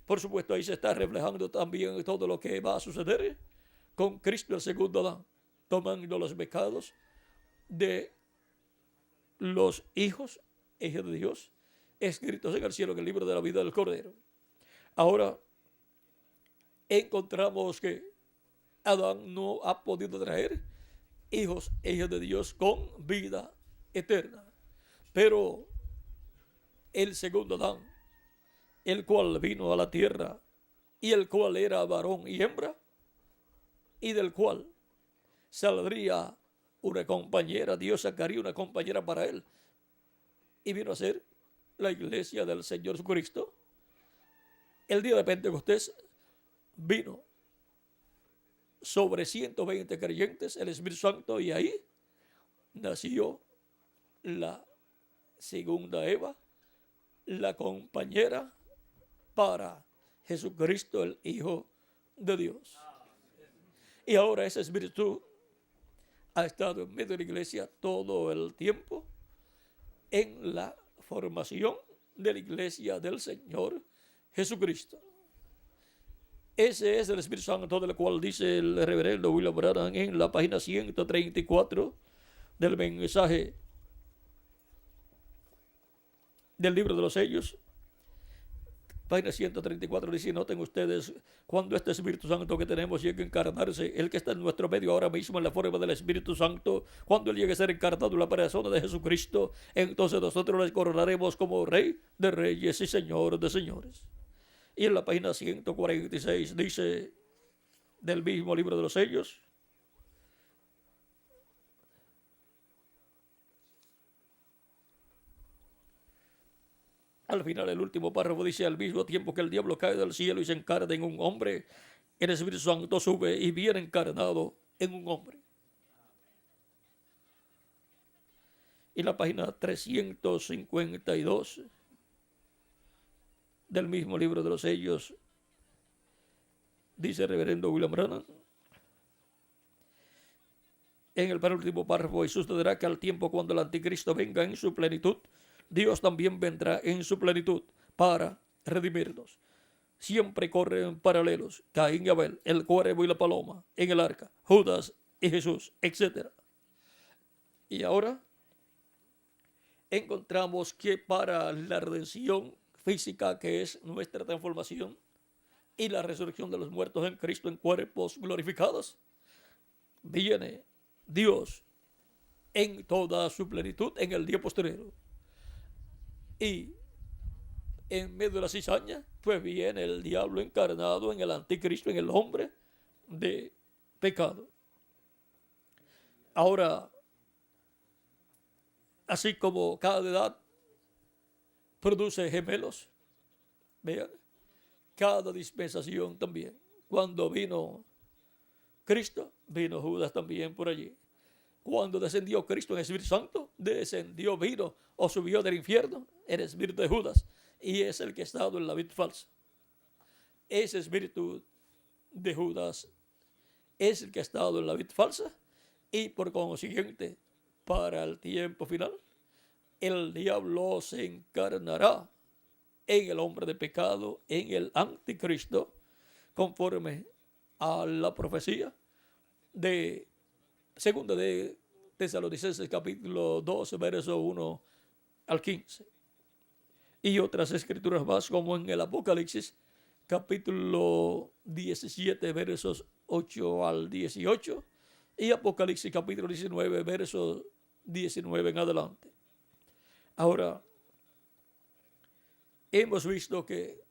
Por supuesto, ahí se está reflejando también todo lo que va a suceder con Cristo, el segundo Adán, tomando los pecados de los hijos e hijas de Dios, escritos en el cielo, en el libro de la vida del Cordero. Ahora, encontramos que Adán no ha podido traer hijos e hijas de Dios con vida eterna. Pero el segundo Adán, el cual vino a la tierra y el cual era varón y hembra, y del cual saldría una compañera, Dios sacaría una compañera para él, y vino a ser la iglesia del Señor Jesucristo. El día de Pentecostés vino sobre 120 creyentes el Espíritu Santo, y ahí nació la segunda Eva, la compañera para Jesucristo, el Hijo de Dios. Y ahora ese Espíritu ha estado en medio de la iglesia todo el tiempo en la formación de la iglesia del Señor Jesucristo. Ese es el Espíritu Santo del cual dice el reverendo William Branham en la página 134 del mensaje del libro de los sellos. Página 134 dice: noten ustedes, cuando este Espíritu Santo que tenemos llegue a encarnarse, el que está en nuestro medio ahora mismo en la forma del Espíritu Santo, cuando él llegue a ser encarnado en la persona de Jesucristo, entonces nosotros le coronaremos como Rey de Reyes y Señor de Señores. Y en la página 146 dice del mismo libro de los sellos: al final, el último párrafo dice: al mismo tiempo que el diablo cae del cielo y se encarna en un hombre, el Espíritu Santo sube y viene encarnado en un hombre. Y la página 352 del mismo libro de los sellos dice el reverendo William Branham en el penúltimo párrafo: y sucederá que al tiempo cuando el anticristo venga en su plenitud, Dios también vendrá en su plenitud para redimirnos. Siempre corren paralelos, Caín y Abel, el cuervo y la paloma, en el arca, Judas y Jesús, etc. Y ahora encontramos que para la redención física, que es nuestra transformación, y la resurrección de los muertos en Cristo en cuerpos glorificados, viene Dios en toda su plenitud en el día posterior. Y en medio de la cizaña, pues viene el diablo encarnado en el anticristo, en el hombre de pecado. Ahora, así como cada edad produce gemelos, vean, cada dispensación también. Cuando vino Cristo, vino Judas también por allí. Cuando descendió Cristo en el Espíritu Santo, vino o subió del infierno el espíritu de Judas, y es el que ha estado en la vid falsa. Ese espíritu de Judas es el que ha estado en la vid falsa, y por consiguiente, para el tiempo final, el diablo se encarnará en el hombre de pecado, en el anticristo, conforme a la profecía de segunda de Tesalonicenses capítulo 12, verso 1 al 15. Y otras escrituras más, como en el Apocalipsis capítulo 17, versos 8 al 18, y Apocalipsis capítulo 19, versos 19 en adelante. Ahora, hemos visto que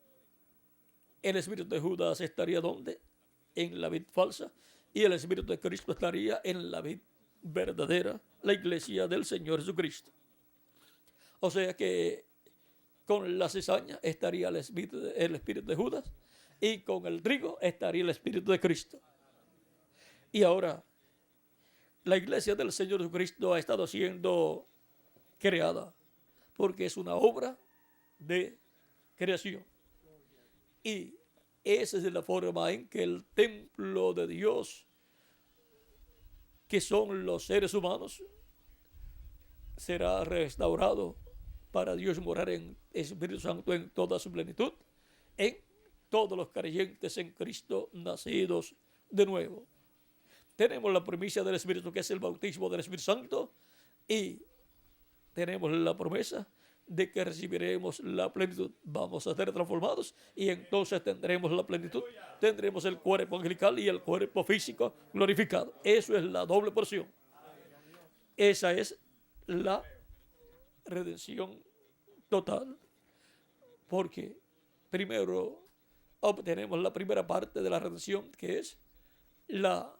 el espíritu de Judas estaría ¿dónde? En la vid falsa, y el espíritu de Cristo estaría en la vid verdadera, la iglesia del Señor Jesucristo. O sea que con la cizaña estaría el espíritu de Judas, y con el trigo estaría el espíritu de Cristo. Y ahora, la iglesia del Señor Jesucristo ha estado siendo creada porque es una obra de creación. Y esa es la forma en que el templo de Dios, que son los seres humanos, será restaurado para Dios morar en Espíritu Santo en toda su plenitud, en todos los creyentes en Cristo nacidos de nuevo. Tenemos la primicia del Espíritu, que es el bautismo del Espíritu Santo, y tenemos la promesa de que recibiremos la plenitud. Vamos a ser transformados y entonces tendremos la plenitud. Tendremos el cuerpo angelical y el cuerpo físico glorificado. Eso es la doble porción. Esa es la redención total. Porque primero obtenemos la primera parte de la redención, que es la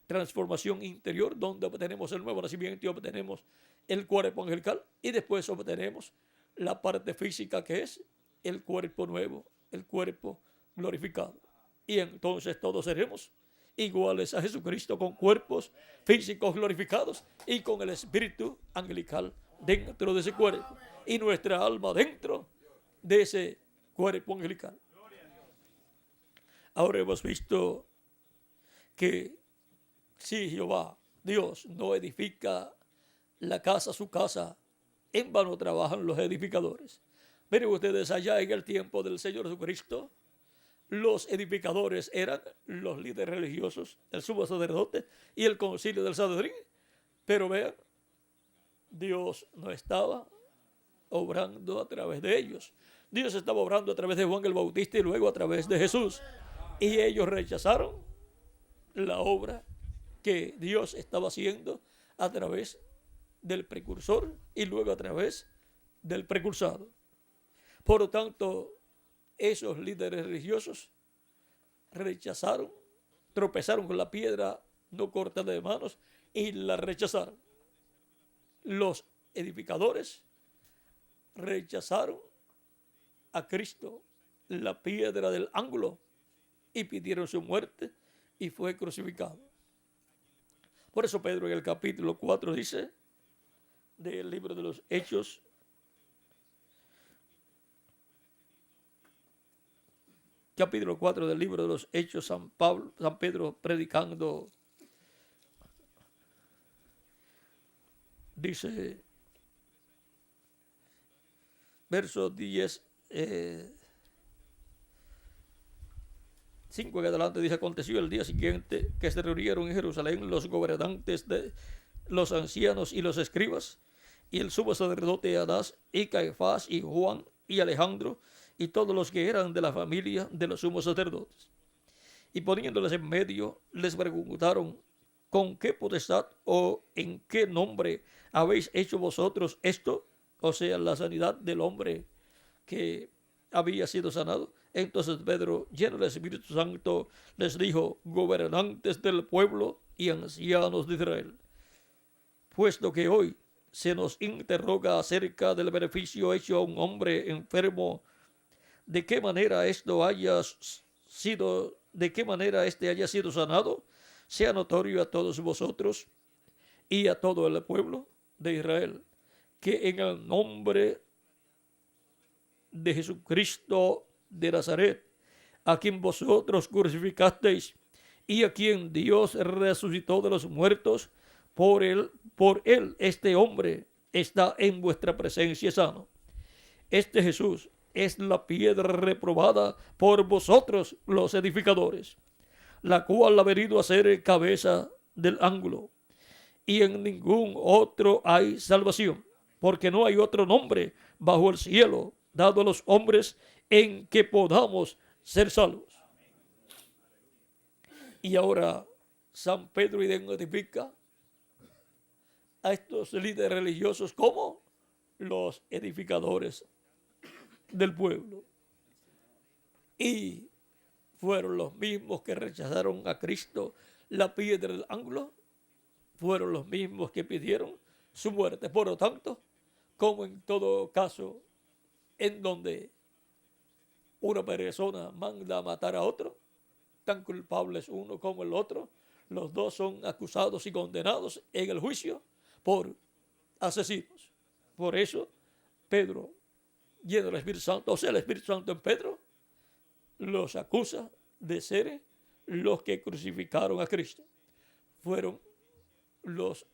transformación interior, donde obtenemos el nuevo nacimiento y obtenemos el cuerpo angelical, y después obtenemos la parte física, que es el cuerpo nuevo, el cuerpo glorificado. Y entonces todos seremos iguales a Jesucristo, con cuerpos físicos glorificados y con el espíritu angelical dentro de ese cuerpo, y nuestra alma dentro de ese cuerpo angelical. Ahora hemos visto que si Jehová, Dios, no edifica la casa, su casa, en vano trabajan los edificadores. Miren ustedes, allá en el tiempo del Señor Jesucristo, los edificadores eran los líderes religiosos, el sumo sacerdote y el concilio del Sanedrín. Pero vean, Dios no estaba obrando a través de ellos. Dios estaba obrando a través de Juan el Bautista y luego a través de Jesús. Y ellos rechazaron la obra que Dios estaba haciendo a través del precursor y luego a través del precursado. Por lo tanto, esos líderes religiosos rechazaron, tropezaron con la piedra no cortada de manos y la rechazaron. Los edificadores rechazaron a Cristo, la piedra del ángulo, y pidieron su muerte y fue crucificado. Por eso Pedro en el capítulo 4 dice del libro de los Hechos, capítulo 4 del libro de los Hechos, San Pedro predicando, dice verso 10, 5 en adelante, dice: aconteció el día siguiente que se reunieron en Jerusalén los gobernantes, de los ancianos y los escribas, y el sumo sacerdote Anás, y Caifás, y Juan, y Alejandro, y todos los que eran de la familia de los sumos sacerdotes. Y poniéndoles en medio, les preguntaron: ¿con qué potestad o en qué nombre habéis hecho vosotros esto? O sea, la sanidad del hombre que había sido sanado. Entonces Pedro, lleno del Espíritu Santo, les dijo: gobernantes del pueblo y ancianos de Israel, puesto que hoy se nos interroga acerca del beneficio hecho a un hombre enfermo, de qué manera esto haya sido, de qué manera este haya sido sanado, sea notorio a todos vosotros y a todo el pueblo de Israel, que en el nombre de Jesucristo de Nazaret, a quien vosotros crucificasteis y a quien Dios resucitó de los muertos, por él este hombre está en vuestra presencia sano. Este Jesús es la piedra reprobada por vosotros los edificadores, la cual ha venido a ser cabeza del ángulo. Y en ningún otro hay salvación, porque no hay otro nombre bajo el cielo dado a los hombres en que podamos ser salvos. Y ahora San Pedro identifica a estos líderes religiosos como los edificadores del pueblo. Y fueron los mismos que rechazaron a Cristo, la piedra del ángulo. Fueron los mismos que pidieron su muerte. Por lo tanto, como en todo caso en donde una persona manda a matar a otro, tan culpables uno como el otro, los dos son acusados y condenados en el juicio por asesinos. Por eso Pedro, lleno del Espíritu Santo, o sea, el Espíritu Santo en Pedro, los acusa de ser los que crucificaron a Cristo. Fueron los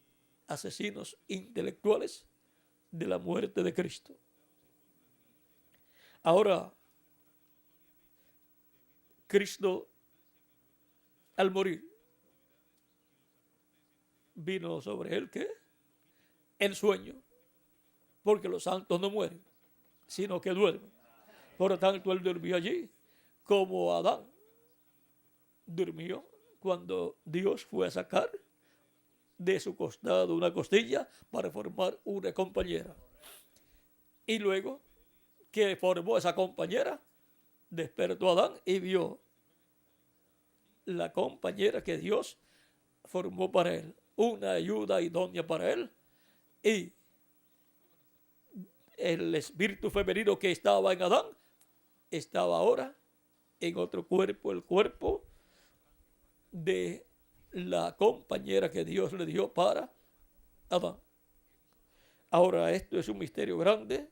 asesinos intelectuales de la muerte de Cristo. Ahora, Cristo, al morir, vino sobre él, ¿qué? El sueño, porque los santos no mueren, sino que duermen. Por lo tanto, él durmió allí, como Adán durmió cuando Dios fue a sacar de su costado una costilla para formar una compañera. Y luego que formó esa compañera, despertó a Adán y vio la compañera que Dios formó para él, una ayuda idónea para él, y el espíritu femenino que estaba en Adán estaba ahora en otro cuerpo, el cuerpo de la compañera que Dios le dio para Adán. Ahora, esto es un misterio grande,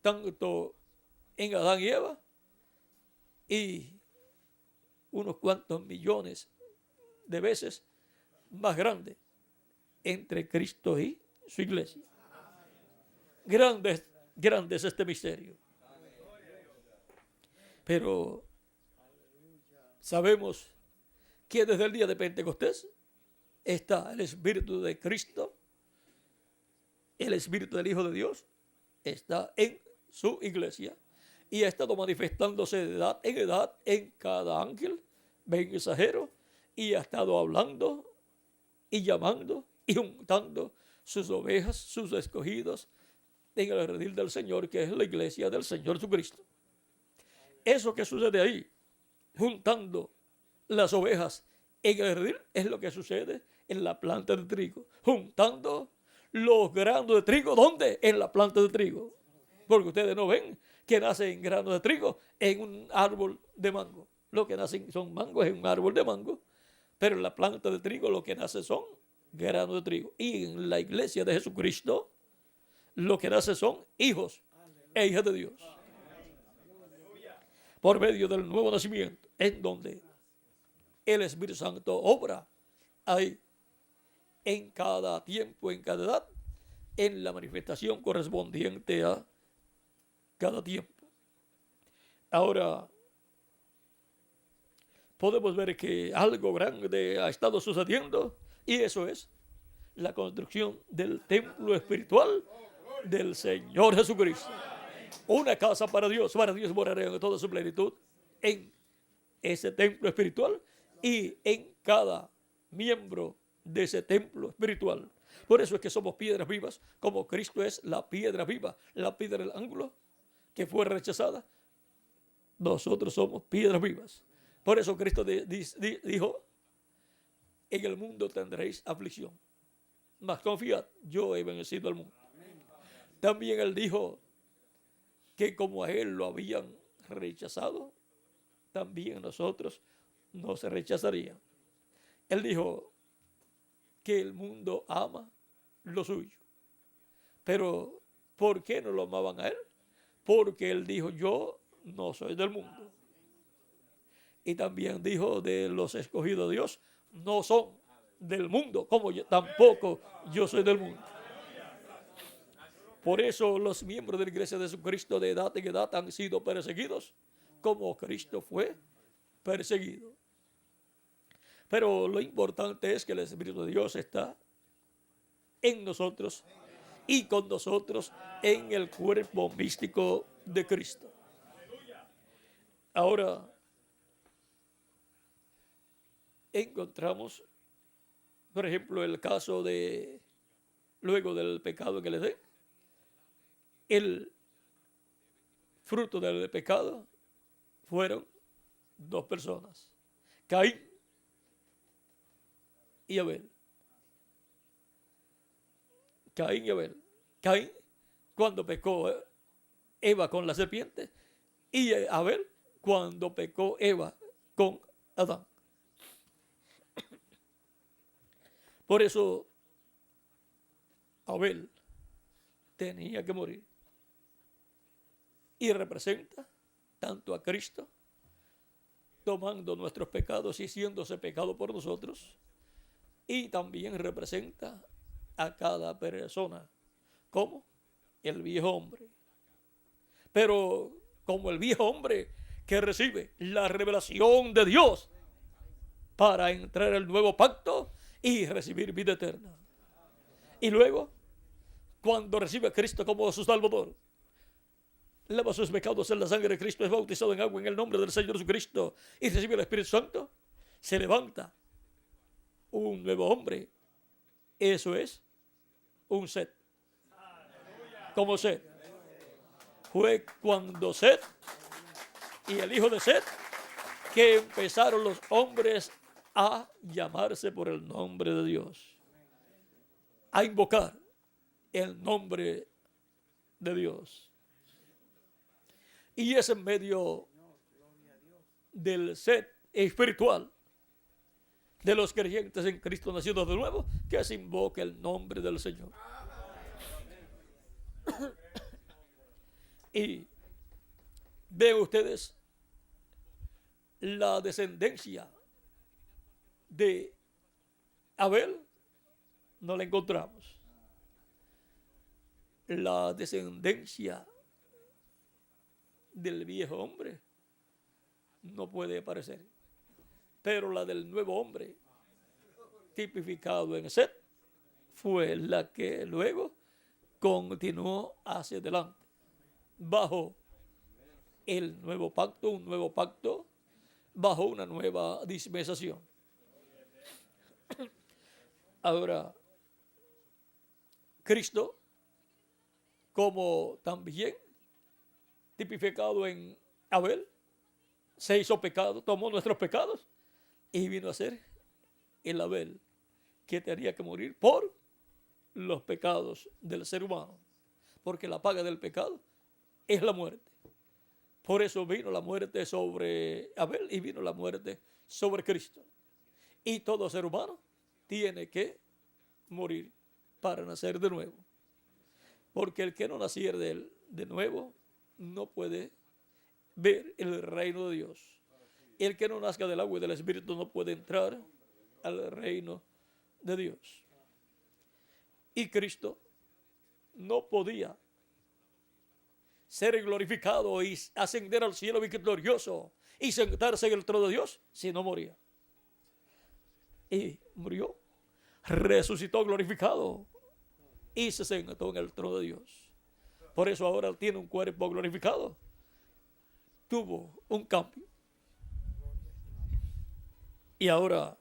tanto en Adán y Eva, y unos cuantos millones de veces más grande entre Cristo y su iglesia. Grande es este misterio. Pero sabemos que desde el día de Pentecostés está el Espíritu de Cristo, el Espíritu del Hijo de Dios, está en su iglesia y ha estado manifestándose de edad en edad en cada ángel mensajero, y ha estado hablando y llamando y juntando sus ovejas, sus escogidos, en el redil del Señor, que es la iglesia del Señor Jesucristo. Eso que sucede ahí, juntando las ovejas en el redil, es lo que sucede en la planta de trigo, juntando los granos de trigo. ¿Dónde? En la planta de trigo. Porque ustedes no ven que nacen granos de trigo en un árbol de mango. Lo que nacen son mangos en un árbol de mango, pero en la planta de trigo lo que nace son granos de trigo. Y en la iglesia de Jesucristo lo que nace son hijos e hijas de Dios. Por medio del nuevo nacimiento, en donde el Espíritu Santo obra ahí, en cada tiempo, en cada edad, en la manifestación correspondiente a cada tiempo. Ahora, podemos ver que algo grande ha estado sucediendo, y eso es la construcción del templo espiritual del Señor Jesucristo. Una casa para Dios morará en toda su plenitud en ese templo espiritual y en cada miembro de ese templo espiritual. Por eso es que somos piedras vivas, como Cristo es la piedra viva, la piedra del ángulo que fue rechazada. Nosotros somos piedras vivas. Por eso Cristo dijo: en el mundo tendréis aflicción, mas confiad, yo he vencido al mundo. También Él dijo que como a Él lo habían rechazado, también nosotros nos rechazarían. Él dijo que el mundo ama lo suyo. Pero ¿por qué no lo amaban a Él? Porque Él dijo: yo no soy del mundo. Y también dijo de los escogidos de Dios: no son del mundo, como yo tampoco yo soy del mundo. Por eso los miembros de la Iglesia de Jesucristo de edad en edad han sido perseguidos como Cristo fue perseguido. Pero lo importante es que el Espíritu de Dios está en nosotros y con nosotros en el cuerpo místico de Cristo. Ahora encontramos, por ejemplo, el caso de luego del pecado que le dé, el fruto del pecado fueron dos personas, Caín y Abel. Caín y Abel. Caín, cuando pecó Eva con la serpiente, y Abel, cuando pecó Eva con Adán. Por eso Abel tenía que morir. Y representa tanto a Cristo, tomando nuestros pecados y siéndose pecado por nosotros, y también representa a cada persona como el viejo hombre. Pero como el viejo hombre que recibe la revelación de Dios para entrar al nuevo pacto y recibir vida eterna. Y luego, cuando recibe a Cristo como su Salvador, lava sus pecados en la sangre de Cristo, es bautizado en agua en el nombre del Señor Jesucristo y recibe el Espíritu Santo, se levanta un nuevo hombre. Eso es un Set. Como Set. Fue cuando Set y el hijo de Set que empezaron los hombres a llamarse por el nombre de Dios, a invocar el nombre de Dios. Y es en medio del Set espiritual de los creyentes en Cristo nacidos de nuevo que se invoca el nombre del Señor. Y ven ustedes la descendencia de Abel, no la encontramos. La descendencia del viejo hombre no puede aparecer, pero la del nuevo hombre, tipificado en Set, fue la que luego continuó hacia adelante bajo el nuevo pacto, un nuevo pacto bajo una nueva dispensación. Ahora, Cristo, como también tipificado en Abel, se hizo pecado, tomó nuestros pecados y vino a ser el Abel que tenía que morir por los pecados del ser humano, porque la paga del pecado es la muerte. Por eso vino la muerte sobre Abel y vino la muerte sobre Cristo. Y todo ser humano tiene que morir para nacer de nuevo. Porque el que no naciera de nuevo no puede ver el reino de Dios. El que no nazca del agua y del Espíritu no puede entrar al reino de Dios. Y Cristo no podía ser glorificado y ascender al cielo victorioso y sentarse en el trono de Dios si no moría. Y murió, resucitó glorificado y se sentó en el trono de Dios. Por eso ahora tiene un cuerpo glorificado. Tuvo un cambio. Y ahora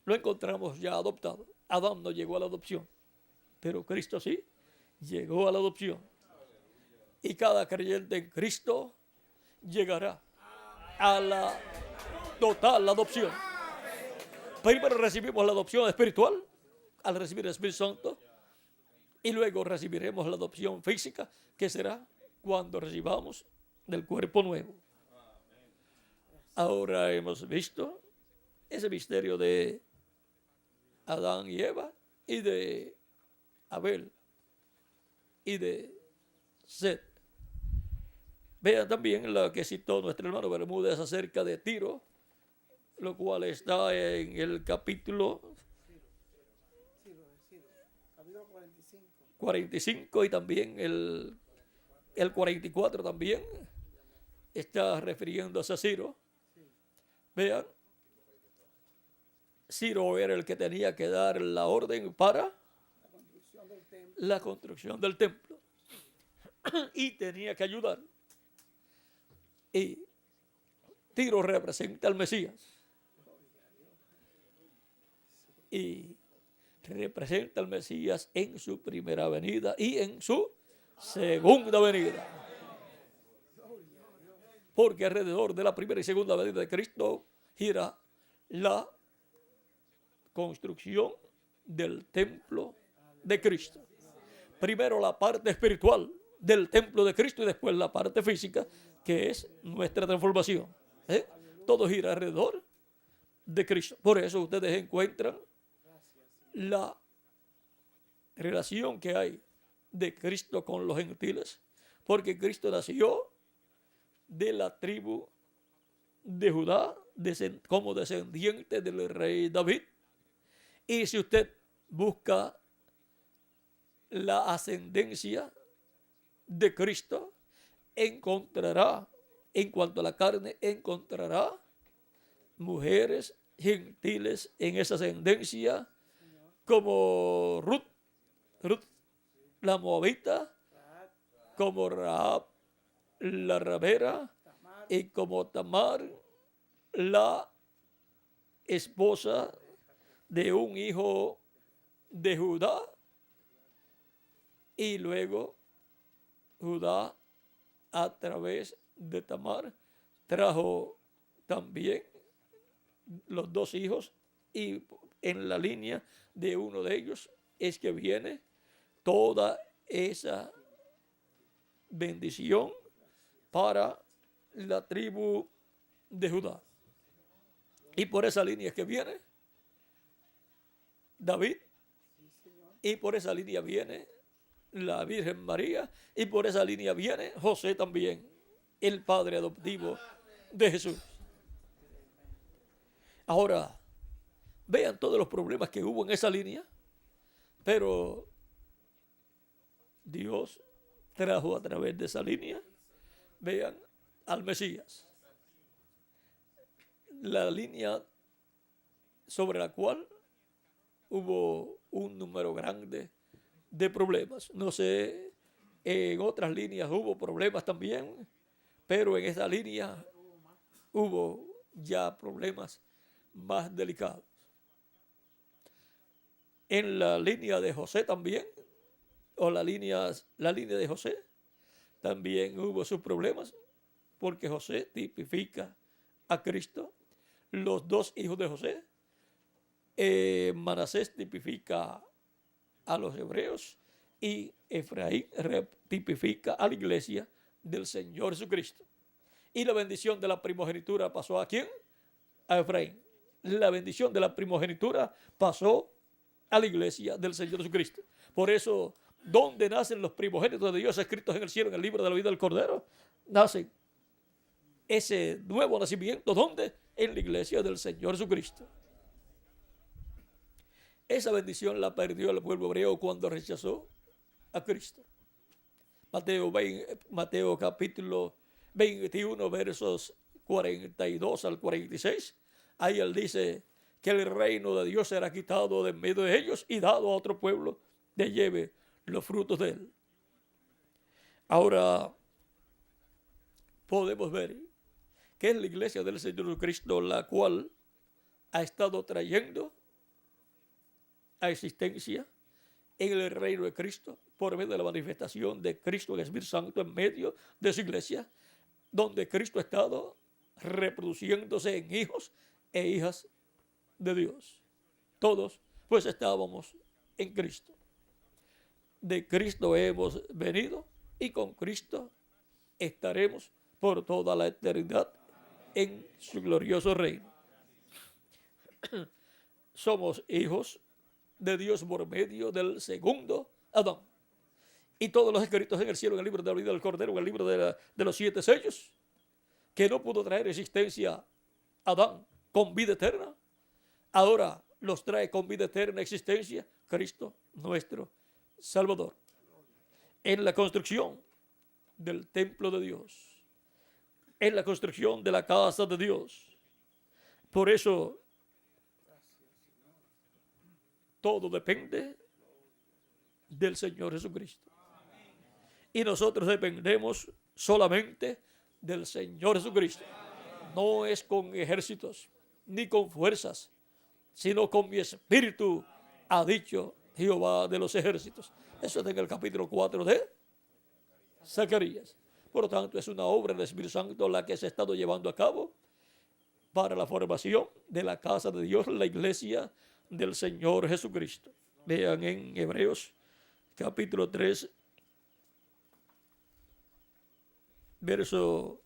lo encontramos ya adoptado. Adán no llegó a la adopción, pero Cristo sí llegó a la adopción. Y cada creyente en Cristo llegará a la total adopción. Primero recibimos la adopción espiritual al recibir el Espíritu Santo, y luego recibiremos la adopción física, que será cuando recibamos del cuerpo nuevo. Ahora hemos visto ese misterio de Adán y Eva, y de Abel, y de Set. Vean también lo que citó nuestro hermano Bermúdez acerca de Tiro, lo cual está en el capítulo 45 y también el 44 también está refiriéndose a Ciro. Vean, Ciro era el que tenía que dar la orden para la construcción del templo y tenía que ayudar. Y Tiro representa al Mesías y representa al Mesías en su primera venida y en su segunda venida, porque alrededor de la primera y segunda venida de Cristo gira la construcción del templo de Cristo. Primero la parte espiritual del templo de Cristo y después la parte física, que es nuestra transformación. Todo gira alrededor de Cristo. Por eso ustedes encuentran la relación que hay de Cristo con los gentiles, porque Cristo nació de la tribu de Judá como descendiente del rey David. Y si usted busca la ascendencia de Cristo, encontrará, en cuanto a la carne, encontrará mujeres gentiles en esa ascendencia, como Ruth la moabita, como Rahab la ramera, y como Tamar, la esposa de un hijo de Judá. Y luego Judá, a través de Tamar, trajo también los dos hijos, y en la línea de uno de ellos es que viene toda esa bendición para la tribu de Judá. Y por esa línea es que viene David, y por esa línea viene la Virgen María, y por esa línea viene José también, el padre adoptivo de Jesús. Ahora, vean todos los problemas que hubo en esa línea, pero Dios trajo a través de esa línea, vean, al Mesías. La línea sobre la cual hubo un número grande de problemas. No sé, en otras líneas hubo problemas también, pero en esa línea hubo ya problemas más delicados. En la línea de José también, o la línea de José, también hubo sus problemas, porque José tipifica a Cristo. Los dos hijos de José, Manasés tipifica a los hebreos, y Efraín tipifica a la iglesia del Señor Jesucristo. Y la bendición de la primogenitura pasó ¿a quién? A Efraín. La bendición de la primogenitura pasó a la iglesia del Señor Jesucristo. Por eso, ¿dónde nacen los primogénitos de Dios escritos en el cielo, en el libro de la vida del Cordero? Nacen ese nuevo nacimiento, ¿dónde? En la iglesia del Señor Jesucristo. Esa bendición la perdió el pueblo hebreo cuando rechazó a Cristo. Mateo capítulo 21, versos 42 al 46. Ahí él dice que el reino de Dios será quitado de en medio de ellos y dado a otro pueblo que lleve los frutos de él. Ahora podemos ver que es la iglesia del Señor Jesucristo la cual ha estado trayendo a existencia en el reino de Cristo por medio de la manifestación de Cristo, el Espíritu Santo, en medio de su iglesia, donde Cristo ha estado reproduciéndose en hijos e hijas de Dios. Todos pues estábamos en Cristo. De Cristo hemos venido y con Cristo estaremos por toda la eternidad en su glorioso reino. Somos hijos de Dios por medio del segundo Adán. Y todos los escritos en el cielo, en el libro de la vida del Cordero, en el libro de los 7 sellos, que no pudo traer existencia Adán con vida eterna, ahora los trae con vida eterna existencia Cristo nuestro Salvador. En la construcción del templo de Dios, en la construcción de la casa de Dios. Por eso todo depende del Señor Jesucristo. Y nosotros dependemos solamente del Señor Jesucristo. No es con ejércitos ni con fuerzas, sino con mi espíritu, ha dicho Jehová de los ejércitos. Eso está en el capítulo 4 de Zacarías. Por lo tanto, es una obra del Espíritu Santo la que se ha estado llevando a cabo para la formación de la casa de Dios, la iglesia del Señor Jesucristo. Vean en Hebreos capítulo 3, verso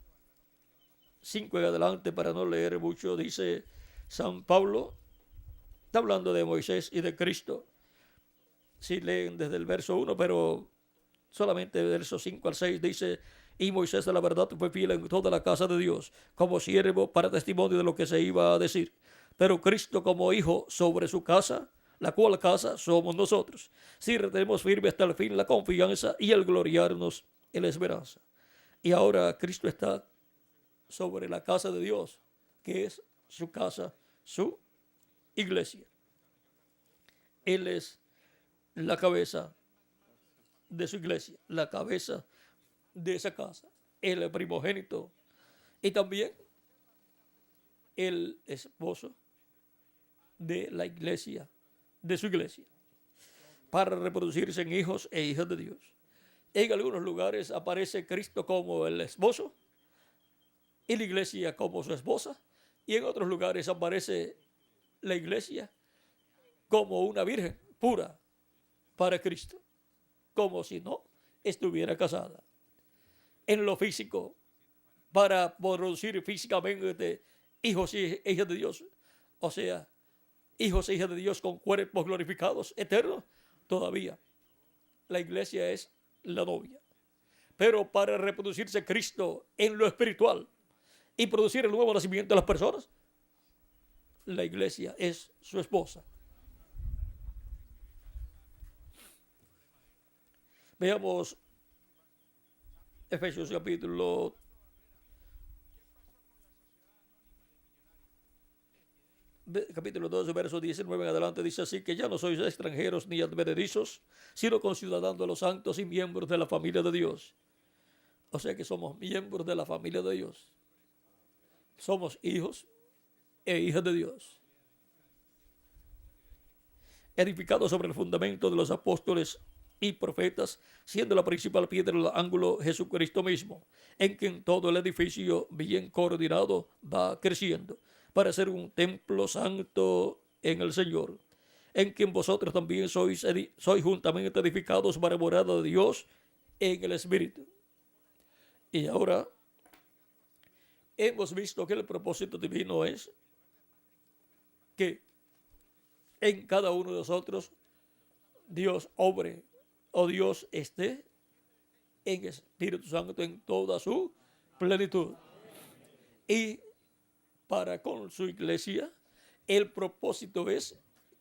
5 en adelante, para no leer mucho, dice San Pablo, está hablando de Moisés y de Cristo. Si leen desde el verso 1, pero solamente el verso 5 al 6 dice: y Moisés de la verdad fue fiel en toda la casa de Dios, como siervo para testimonio de lo que se iba a decir. Pero Cristo como hijo sobre su casa, la cual casa somos nosotros, si retenemos firme hasta el fin la confianza y el gloriarnos en la esperanza. Y ahora Cristo está sobre la casa de Dios, que es su casa, su iglesia. Él es la cabeza de su iglesia, la cabeza de esa casa, el primogénito y también el esposo de la iglesia, de su iglesia, para reproducirse en hijos e hijas de Dios. En algunos lugares aparece Cristo como el esposo y la iglesia como su esposa, y en otros lugares aparece la iglesia como una virgen pura para Cristo, como si no estuviera casada. En lo físico, para producir físicamente hijos e hijas de Dios, o sea, hijos e hijas de Dios con cuerpos glorificados, eternos, todavía la iglesia es la novia. Pero para reproducirse Cristo en lo espiritual y producir el nuevo nacimiento de las personas, la iglesia es su esposa. Veamos Efesios capítulo 2, verso 19 en adelante, dice así: que ya no sois extranjeros ni advenedizos, sino conciudadanos de los santos y miembros de la familia de Dios. O sea que somos miembros de la familia de Dios. Somos hijos e hijas de Dios. Edificados sobre el fundamento de los apóstoles y profetas, siendo la principal piedra del ángulo Jesucristo mismo, en quien todo el edificio bien coordinado va creciendo para ser un templo santo en el Señor, en quien vosotros también sois juntamente edificados para morada de Dios en el Espíritu. Y ahora hemos visto que el propósito divino es que en cada uno de nosotros Dios obre, o Dios esté en Espíritu Santo en toda su plenitud. Y para con su iglesia, el propósito es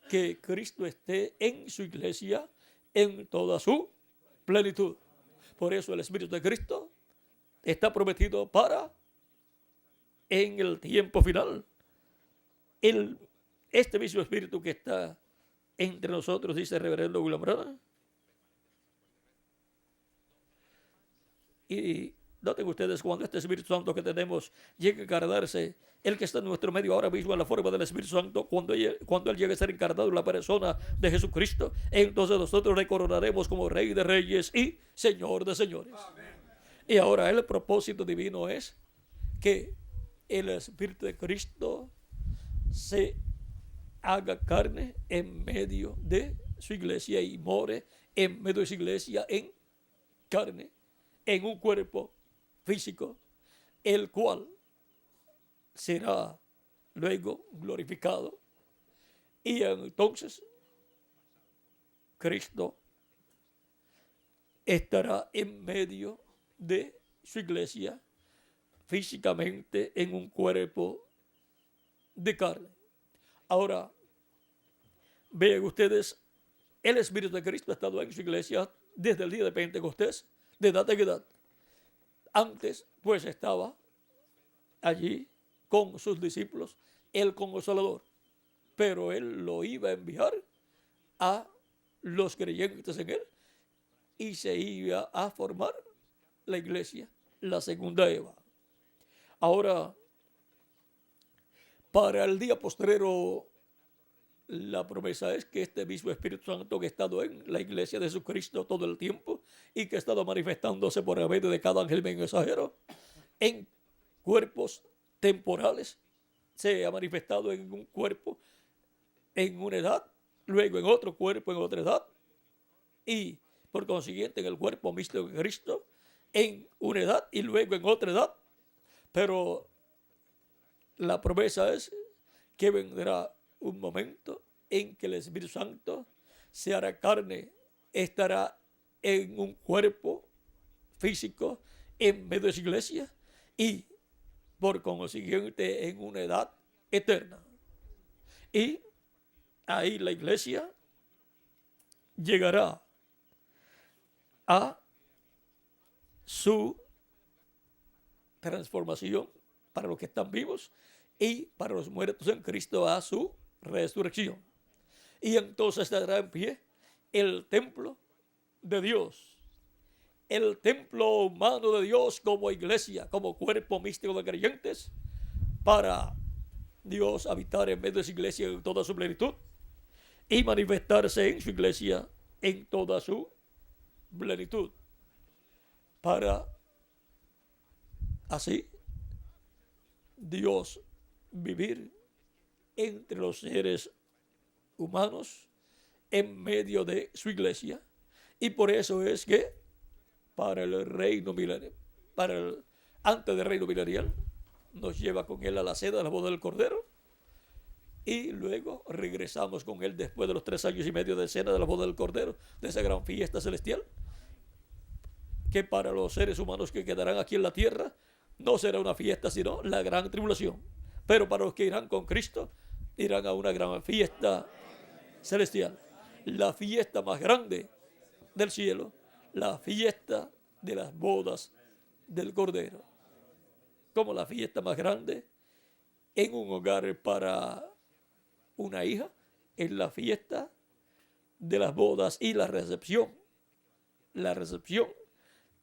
que Cristo esté en su iglesia en toda su plenitud. Por eso el Espíritu de Cristo está prometido para en el tiempo final. Este mismo Espíritu que está entre nosotros, dice el reverendo William Branham. Y noten ustedes, cuando este Espíritu Santo que tenemos llegue a encarnarse, el que está en nuestro medio ahora mismo en la forma del Espíritu Santo, cuando él llegue a ser encarnado en la persona de Jesucristo, entonces nosotros le coronaremos como Rey de Reyes y Señor de Señores. Amén. Y ahora el propósito divino es que el Espíritu de Cristo se haga carne en medio de su iglesia y more en medio de su iglesia en carne, en un cuerpo físico, el cual será luego glorificado. Y entonces Cristo estará en medio de su iglesia físicamente en un cuerpo de carne. Ahora, vean ustedes, el Espíritu de Cristo ha estado en su iglesia desde el día de Pentecostés, de edad en edad. Antes, pues, estaba allí con sus discípulos, el Consolador, pero él lo iba a enviar a los creyentes en él y se iba a formar la iglesia, la segunda Eva. Ahora, para el día postrero, la promesa es que este mismo Espíritu Santo que ha estado en la iglesia de Jesucristo todo el tiempo y que ha estado manifestándose por medio de cada ángel mensajero en cuerpos temporales, se ha manifestado en un cuerpo en una edad, luego en otro cuerpo en otra edad y por consiguiente en el cuerpo místico de Cristo en una edad y luego en otra edad. Pero la promesa es que vendrá un momento en que el Espíritu Santo se hará carne, estará en un cuerpo físico en medio de su iglesia y por consiguiente en una edad eterna. Y ahí la iglesia llegará a su transformación para los que están vivos y para los muertos en Cristo a su resurrección. Y entonces estará en pie el templo de Dios, el templo humano de Dios como iglesia, como cuerpo místico de creyentes, para Dios habitar en medio de su iglesia en toda su plenitud y manifestarse en su iglesia en toda su plenitud, para así Dios vivir entre los seres humanos en medio de su iglesia. Y por eso es que para el reino milenial, antes del reino milenial, nos lleva con él a la cena de la boda del Cordero y luego regresamos con él después de los 3 años y medio de cena de la boda del Cordero, de esa gran fiesta celestial, que para los seres humanos que quedarán aquí en la tierra no será una fiesta sino la gran tribulación, pero para los que irán con Cristo irán a una gran fiesta celestial, la fiesta más grande del cielo, la fiesta de las bodas del Cordero. Como la fiesta más grande en un hogar para una hija es la fiesta de las bodas y la recepción. La recepción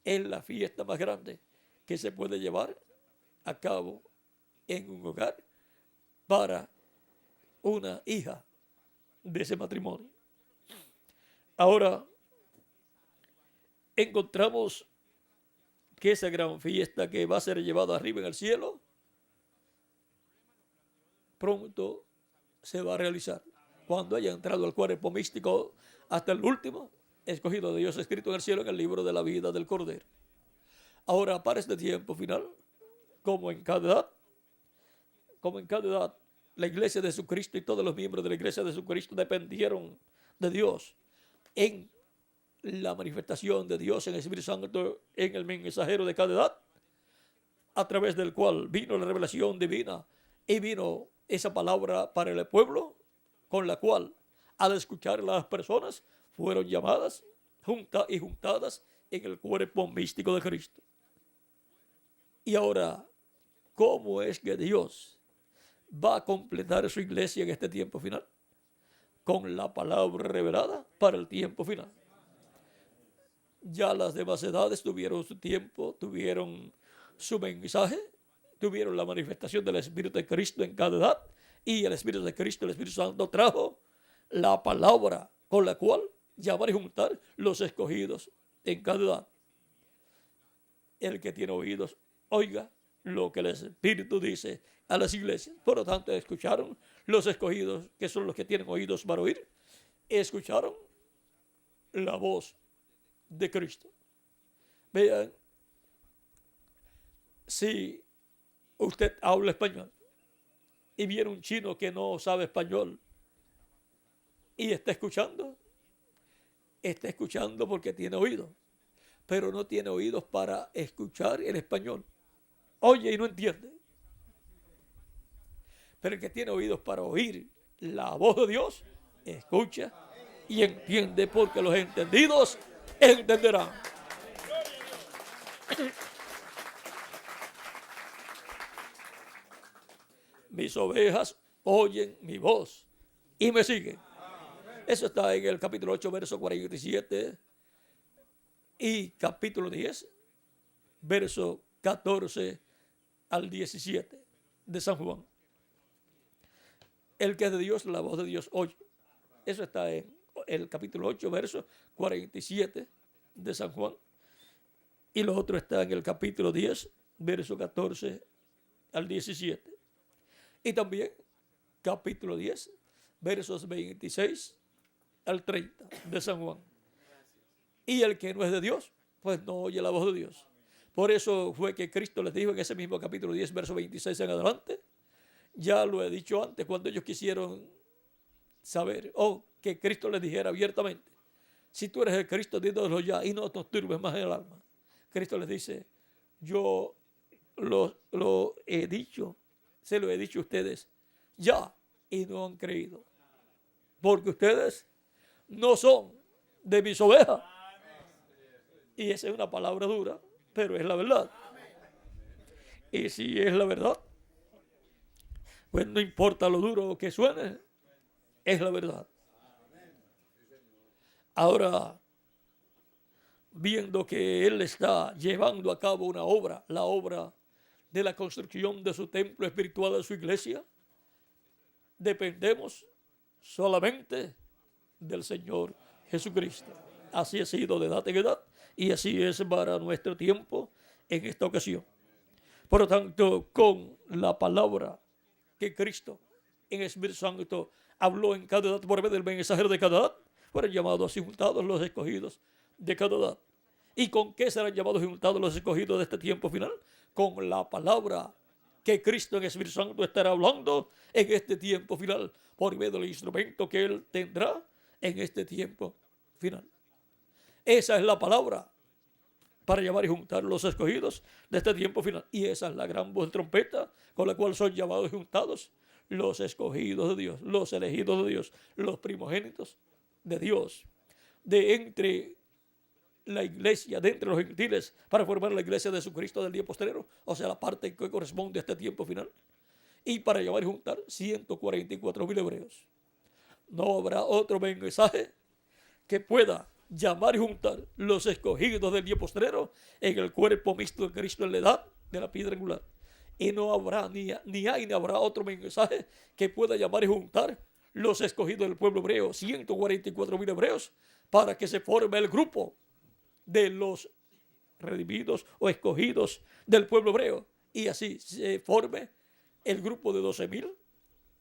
es la fiesta más grande que se puede llevar a cabo en un hogar para una hija de ese matrimonio. Ahora, encontramos que esa gran fiesta que va a ser llevada arriba en el cielo, pronto se va a realizar. Cuando haya entrado el cuerpo místico hasta el último, escogido de Dios, escrito en el cielo en el libro de la vida del Cordero. Ahora, para este tiempo final, como en cada edad, la iglesia de Jesucristo y todos los miembros de la iglesia de Jesucristo dependieron de Dios en la manifestación de Dios en el Espíritu Santo en el mensajero de cada edad, a través del cual vino la revelación divina y vino esa palabra para el pueblo, con la cual al escuchar las personas fueron llamadas juntadas en el cuerpo místico de Cristo. Y ahora, ¿cómo es que Dios va a completar su iglesia en este tiempo final? Con la palabra revelada para el tiempo final. Ya las demás edades tuvieron su tiempo, tuvieron su mensaje, tuvieron la manifestación del Espíritu de Cristo en cada edad, y el Espíritu de Cristo, el Espíritu Santo, trajo la palabra con la cual llamar y juntar los escogidos en cada edad. El que tiene oídos, oiga lo que el Espíritu dice a las iglesias. Por lo tanto, escucharon los escogidos, que son los que tienen oídos para oír, escucharon la voz de Cristo. Vean, si usted habla español y viene un chino que no sabe español y está escuchando porque tiene oídos, pero no tiene oídos para escuchar el español. Oye y no entiende. Pero el que tiene oídos para oír la voz de Dios, escucha y entiende, porque los entendidos entenderán. Mis ovejas oyen mi voz y me siguen. Eso está en el capítulo 8, verso 47 y capítulo 10, verso 14 al 17 de San Juan. El que es de Dios, la voz de Dios oye. Eso está en el capítulo 8, verso 47 de San Juan. Y lo otro está en el capítulo 10, verso 14 al 17. Y también capítulo 10, versos 26 al 30 de San Juan. Y el que no es de Dios, pues no oye la voz de Dios. Por eso fue que Cristo les dijo en ese mismo capítulo 10, verso 26 en adelante. Ya lo he dicho antes, cuando ellos quisieron saber, que Cristo les dijera abiertamente: si tú eres el Cristo, dínoslo ya y no nos turbes más el alma. Cristo les dice: yo lo he dicho, se lo he dicho a ustedes ya, y no han creído, porque ustedes no son de mis ovejas. Y esa es una palabra dura, pero es la verdad. Y si es la verdad, pues no importa lo duro que suene, es la verdad. Ahora, viendo que Él está llevando a cabo una obra, la obra de la construcción de su templo espiritual, de su iglesia, dependemos solamente del Señor Jesucristo. Así ha sido de edad en edad, y así es para nuestro tiempo en esta ocasión. Por lo tanto, con la palabra que Cristo en el Espíritu Santo habló en cada edad por medio del mensajero de cada edad, fueron llamados y juntados los escogidos de cada edad. ¿Y con qué serán llamados y juntados los escogidos de este tiempo final? Con la palabra que Cristo en el Espíritu Santo estará hablando en este tiempo final, por medio del instrumento que Él tendrá en este tiempo final. Esa es la palabra para llamar y juntar los escogidos de este tiempo final. Y esa es la gran voz de trompeta con la cual son llamados y juntados los escogidos de Dios, los elegidos de Dios, los primogénitos de Dios, de entre la iglesia, de entre los gentiles, para formar la iglesia de Jesucristo del día postrero, o sea, la parte que corresponde a este tiempo final. Y para llamar y juntar 144,000 hebreos. No habrá otro mensaje que pueda llamar y juntar los escogidos del día postrero en el cuerpo mixto de Cristo en la edad de la piedra angular. Y no habrá ni habrá otro mensaje que pueda llamar y juntar los escogidos del pueblo hebreo, 144,000 hebreos, para que se forme el grupo de los redimidos o escogidos del pueblo hebreo, y así se forme el grupo de 12,000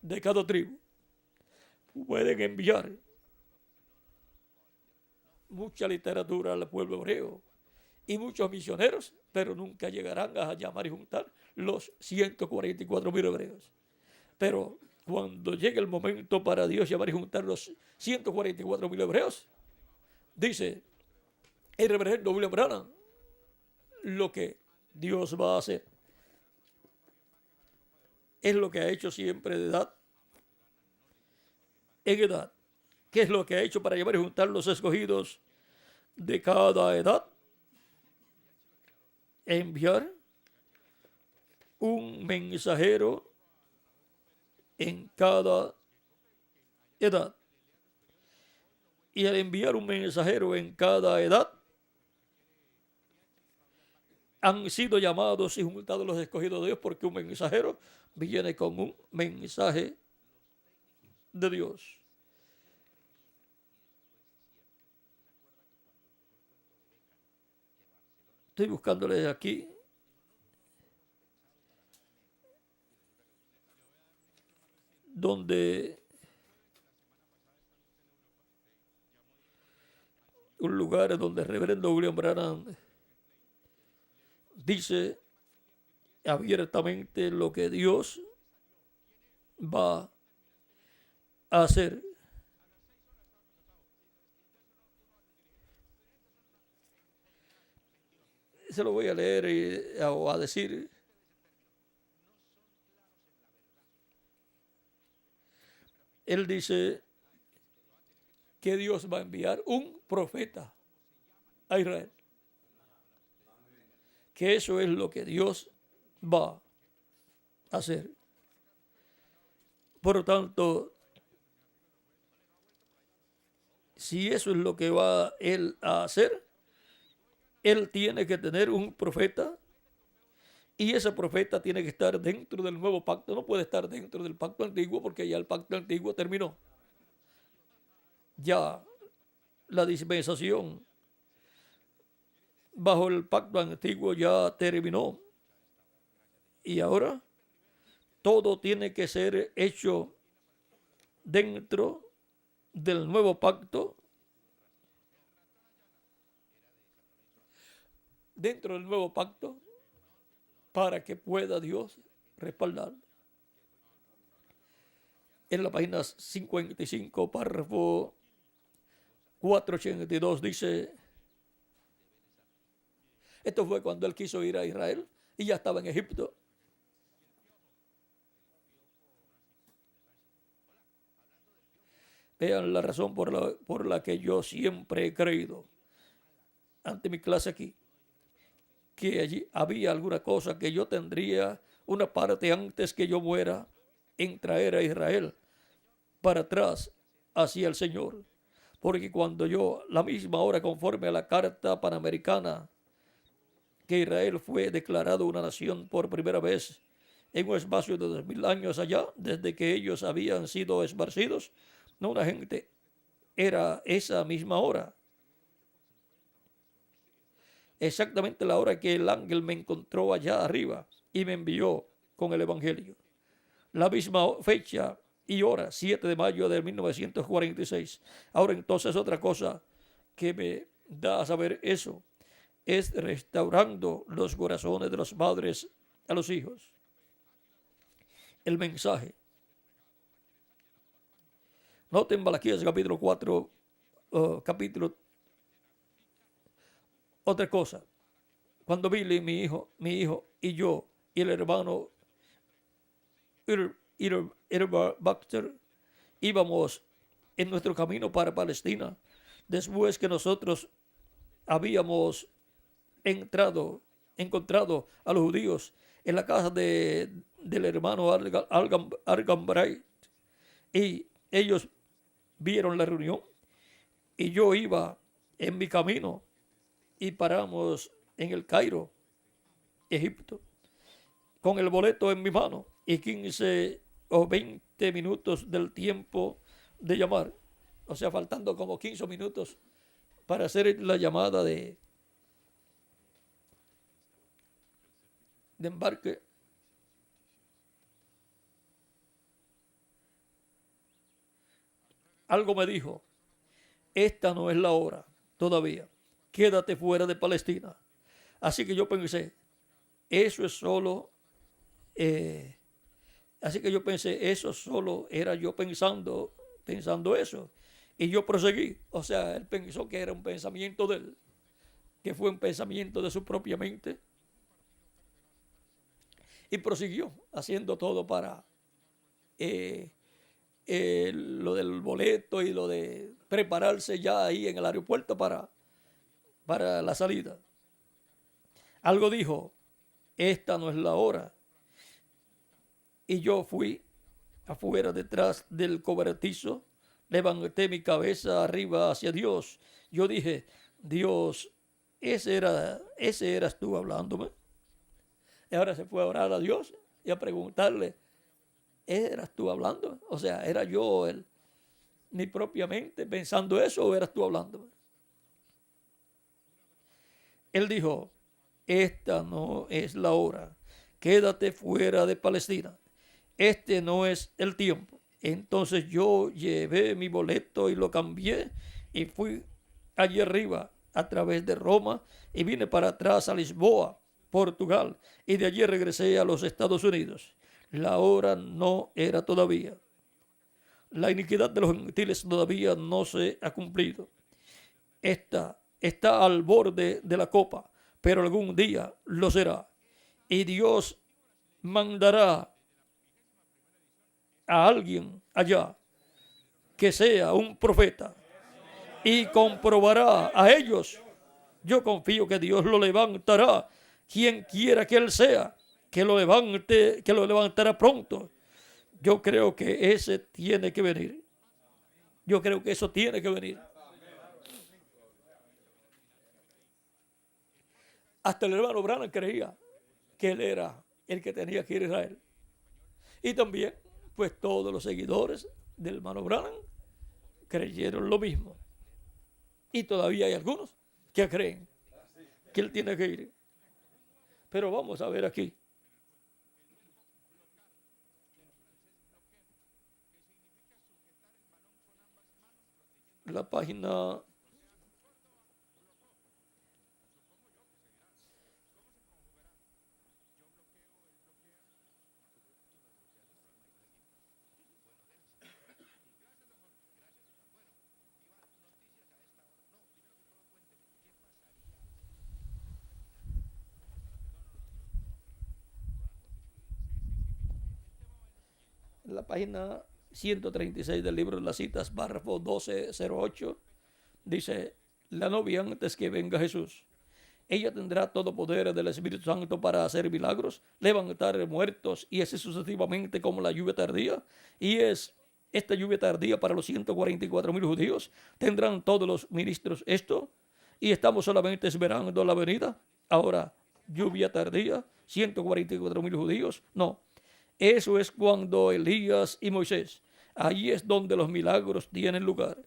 de cada tribu. Pueden enviar mucha literatura al pueblo hebreo y muchos misioneros, pero nunca llegarán a llamar y juntar los 144,000 hebreos. Pero cuando llegue el momento para Dios llamar y juntar los 144,000 hebreos, dice el reverendo William Branham lo que Dios va a hacer. Es lo que ha hecho siempre de edad en edad. ¿Qué es lo que ha hecho para llamar y juntar los escogidos de cada edad, enviar un mensajero en cada edad. Y al enviar un mensajero en cada edad, han sido llamados y juntados los escogidos de Dios, porque un mensajero viene con un mensaje de Dios. Estoy buscándole aquí donde un lugar donde el reverendo William Branham dice abiertamente lo que Dios va a hacer. Se lo voy a leer o a decir. Él dice que Dios va a enviar un profeta a Israel. Que eso es lo que Dios va a hacer. Por lo tanto, si eso es lo que va Él a hacer, Él tiene que tener un profeta y ese profeta tiene que estar dentro del nuevo pacto. No puede estar dentro del pacto antiguo porque ya el pacto antiguo terminó. Ya la dispensación bajo el pacto antiguo ya terminó. Y ahora todo tiene que ser hecho dentro del nuevo pacto. Dentro del nuevo pacto para que pueda Dios respaldar. En la página 55, párrafo 482 dice, esto fue cuando él quiso ir a Israel y ya estaba en Egipto. Vean la razón por la que yo siempre he creído ante mi clase aquí, que allí había alguna cosa que yo tendría una parte antes que yo muera en traer a Israel para atrás hacia el Señor. Porque cuando yo, la misma hora conforme a la Carta Panamericana, que Israel fue declarado una nación por primera vez en un espacio de 2000 años allá, desde que ellos habían sido esparcidos, no una gente, era esa misma hora. Exactamente la hora que el ángel me encontró allá arriba y me envió con el Evangelio. La misma fecha y hora, 7 de mayo de 1946. Ahora entonces otra cosa que me da a saber eso es restaurando los corazones de los padres a los hijos. El mensaje. Noten Malaquías capítulo 4, capítulo. Otra cosa. Cuando Billy, mi hijo y yo y el hermano Baxter íbamos en nuestro camino para Palestina, después que nosotros habíamos encontrado a los judíos en la casa del hermano Argan Bright, y ellos vieron la reunión y yo iba en mi camino y paramos en el Cairo, Egipto, con el boleto en mi mano y 15 o 20 minutos del tiempo de llamar, o sea, faltando como 15 minutos para hacer la llamada de embarque. Algo me dijo, esta no es la hora todavía, quédate fuera de Palestina. Así que yo pensé, eso es solo, eso solo era yo pensando eso. Y yo proseguí, o sea, él pensó que era un pensamiento de él, que fue un pensamiento de su propia mente. Y prosiguió haciendo todo para lo del boleto y lo de prepararse ya ahí en el aeropuerto para para la salida. Algo dijo, esta no es la hora. Y yo fui afuera detrás del cobertizo, levanté mi cabeza arriba hacia Dios. Yo dije, Dios, ese eras tú hablándome. Y ahora se fue a orar a Dios y a preguntarle, ¿eras tú hablando? O sea, ¿era yo mi propia mente pensando eso o eras tú hablándome? Él dijo, esta no es la hora, quédate fuera de Palestina, este no es el tiempo. Entonces yo llevé mi boleto y lo cambié y fui allí arriba a través de Roma y vine para atrás a Lisboa, Portugal, y de allí regresé a los Estados Unidos. La hora no era todavía. La iniquidad de los gentiles todavía no se ha cumplido. Está al borde de la copa, pero algún día lo será. Y Dios mandará a alguien allá que sea un profeta y comprobará a ellos. Yo confío que Dios lo levantará, quien quiera que él sea, que lo levante, que lo levantará pronto. Yo creo que ese tiene que venir. Yo creo que eso tiene que venir. Hasta el hermano Branham creía que él era el que tenía que ir a Israel. Y también, pues todos los seguidores del hermano Branham creyeron lo mismo. Y todavía hay algunos que creen que él tiene que ir. Pero vamos a ver aquí. La página la página 136 del libro de las citas, párrafo 1208, dice, la novia antes que venga Jesús, ella tendrá todo poder del Espíritu Santo para hacer milagros, levantar muertos y así sucesivamente como la lluvia tardía. Y es esta lluvia tardía para los 144,000 judíos. ¿Tendrán todos los ministros esto? Y estamos solamente esperando la venida. Ahora, lluvia tardía, 144,000 judíos. No, eso es cuando Elías y Moisés, allí es donde los milagros tienen lugar.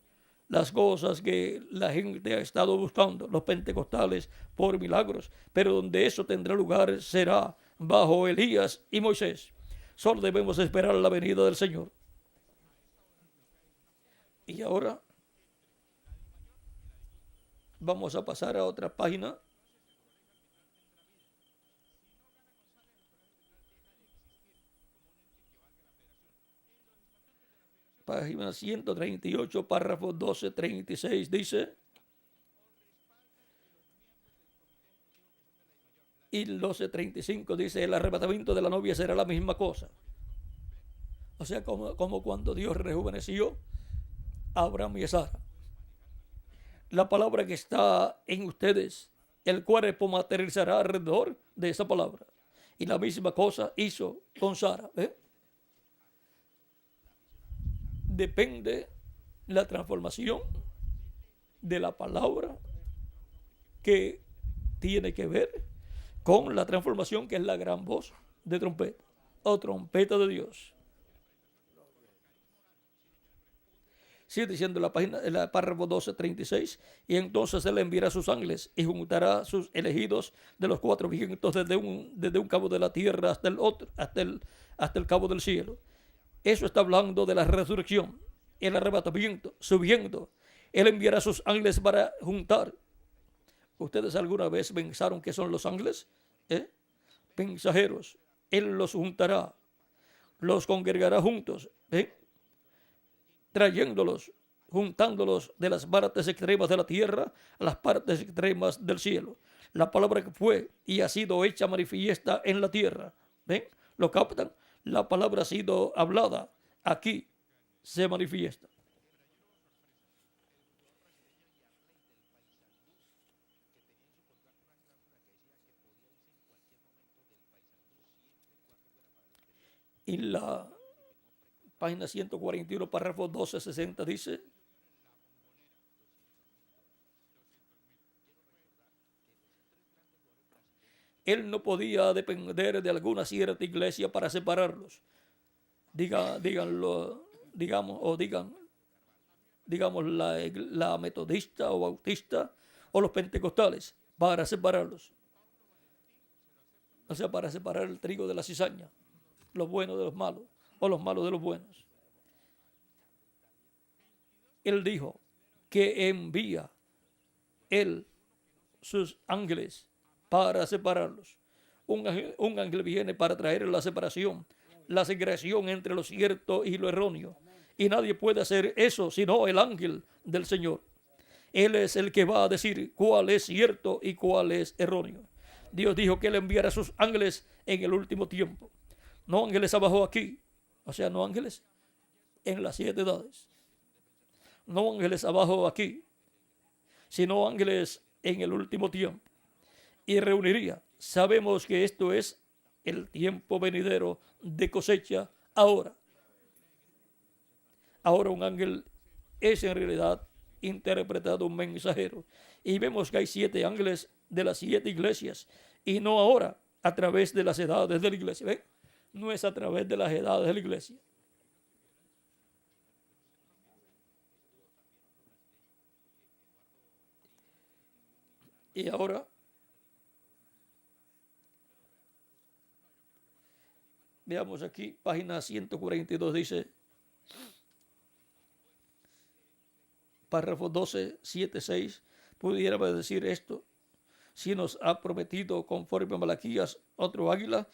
Las cosas que la gente ha estado buscando, los pentecostales, por milagros, pero donde eso tendrá lugar será bajo Elías y Moisés. Solo debemos esperar la venida del Señor. Y ahora vamos a pasar a otra página. Página 138, párrafo 1236, dice, y 1235 dice, el arrebatamiento de la novia será la misma cosa. O sea, como cuando Dios rejuveneció a Abraham y a Sara. La palabra que está en ustedes, el cuerpo materializará alrededor de esa palabra. Y la misma cosa hizo con Sara. Depende la transformación de la palabra que tiene que ver con la transformación que es la gran voz de trompeta o trompeta de Dios. Sigue diciendo la página, el párrafo 1236, y entonces él enviará sus ángeles y juntará sus elegidos de los cuatro vientos desde un cabo de la tierra hasta el otro, hasta el cabo del cielo. Eso está hablando de la resurrección, el arrebatamiento, subiendo. Él enviará sus ángeles para juntar. ¿Ustedes alguna vez pensaron que son los ángeles? Mensajeros. Él los juntará, los congregará juntos, trayéndolos, juntándolos de las partes extremas de la tierra a las partes extremas del cielo. La palabra que fue y ha sido hecha manifiesta en la tierra. ¿Ven? ¿Lo captan? La palabra ha sido hablada. Aquí se manifiesta. Y la página 141, párrafo 1260 dice: él no podía depender de alguna cierta iglesia para separarlos. Digamos la metodista o bautista o los pentecostales, para separarlos. O sea, para separar el trigo de la cizaña, los buenos de los malos, o los malos de los buenos. Él dijo que envía él sus ángeles para separarlos. Un ángel viene para traer la separación, la segregación entre lo cierto y lo erróneo. Y nadie puede hacer eso sino el ángel del Señor. Él es el que va a decir cuál es cierto y cuál es erróneo. Dios dijo que él enviara a sus ángeles en el último tiempo. No ángeles abajo aquí, o sea, no ángeles en las 7 edades. No ángeles abajo aquí, sino ángeles en el último tiempo. Y reuniría. Sabemos que esto es el tiempo venidero de cosecha ahora. Ahora un ángel es en realidad interpretado un mensajero. Y vemos que hay 7 ángeles de las 7 iglesias. Y no ahora a través de las edades de la iglesia. ¿Ven? No es a través de las edades de la iglesia. Y ahora veamos aquí, página 142 dice, párrafo 12, 7, 6, pudiéramos decir esto: si nos ha prometido conforme a Malaquías otro águila,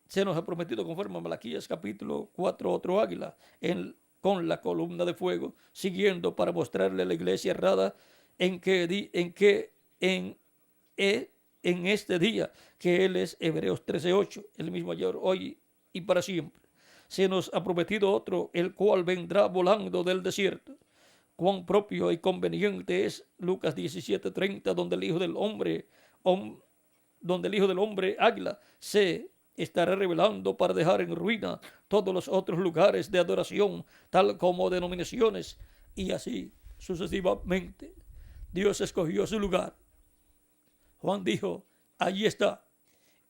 se nos ha prometido conforme a Malaquías capítulo 4 otro águila con la columna de fuego, siguiendo para mostrarle a la iglesia errada en este día, que él es Hebreos 13:8, el mismo ayer, hoy y para siempre. Se nos ha prometido otro, el cual vendrá volando del desierto. Cuán propio y conveniente es Lucas 17:30, donde el Hijo del Hombre, águila, se estará revelando para dejar en ruina todos los otros lugares de adoración, tal como denominaciones, y así sucesivamente. Dios escogió su lugar. Juan dijo: allí está.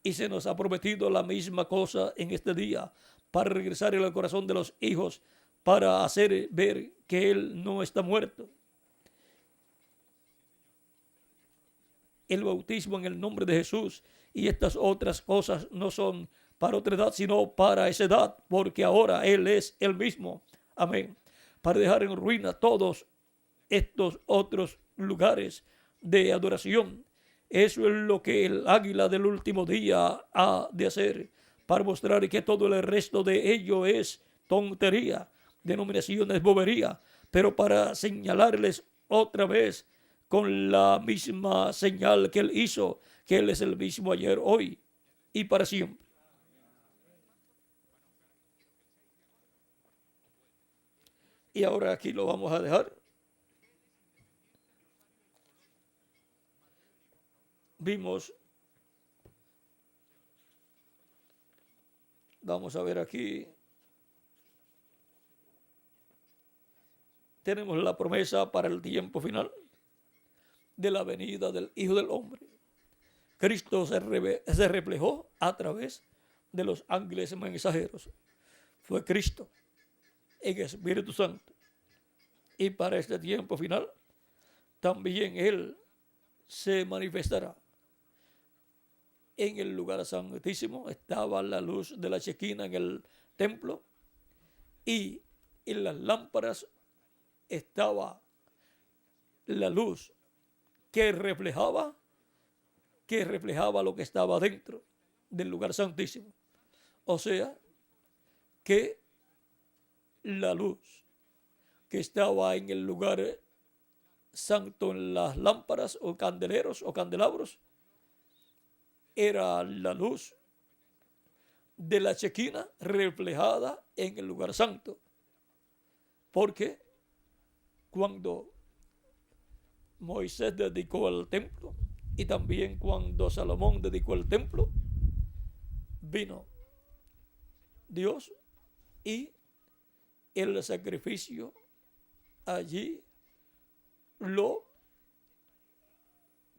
Y se nos ha prometido la misma cosa en este día, para regresar al corazón de los hijos, para hacer ver que Él no está muerto. El bautismo en el nombre de Jesús y estas otras cosas no son para otra edad, sino para esa edad, porque ahora Él es el mismo. Amén. Para dejar en ruina todos estos otros lugares de adoración. Eso es lo que el águila del último día ha de hacer, para mostrar que todo el resto de ello es tontería, denominaciones, bobería, pero para señalarles otra vez con la misma señal que Él hizo, que Él es el mismo ayer, hoy y para siempre. Y ahora aquí lo vamos a dejar. Vimos, vamos a ver aquí, tenemos la promesa para el tiempo final de la venida del Hijo del Hombre. Cristo se reflejó a través de los ángeles mensajeros. Fue Cristo en Espíritu Santo. Y para este tiempo final, también Él se manifestará. En el lugar santísimo estaba la luz de la Shequina en el templo, y en las lámparas estaba la luz que reflejaba lo que estaba dentro del lugar santísimo. O sea, que la luz que estaba en el lugar santo, en las lámparas o candeleros o candelabros, era la luz de la Shequina reflejada en el lugar santo. Porque cuando Moisés dedicó el templo, y también cuando Salomón dedicó el templo, vino Dios, y el sacrificio allí lo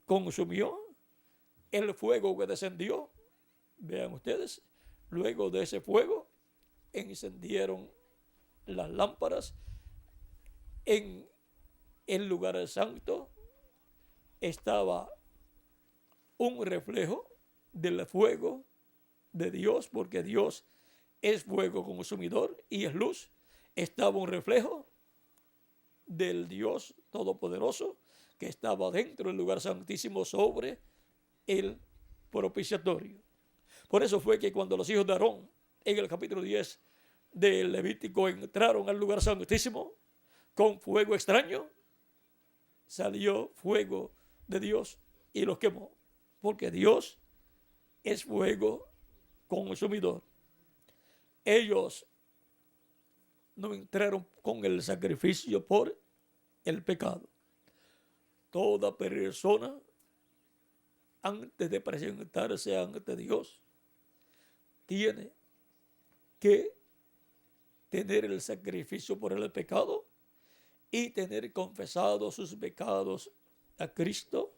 consumió. El fuego que descendió, vean ustedes, luego de ese fuego encendieron las lámparas. En el lugar santo estaba un reflejo del fuego de Dios, porque Dios es fuego consumidor y es luz. Estaba un reflejo del Dios Todopoderoso que estaba dentro del lugar santísimo sobre el propiciatorio. Por eso fue que cuando los hijos de Aarón en el capítulo 10 del Levítico entraron al lugar santísimo con fuego extraño, salió fuego de Dios y los quemó, porque Dios es fuego consumidor. Ellos no entraron con el sacrificio por el pecado. Toda persona, antes de presentarse ante Dios, tiene que tener el sacrificio por el pecado y tener confesado sus pecados a Cristo,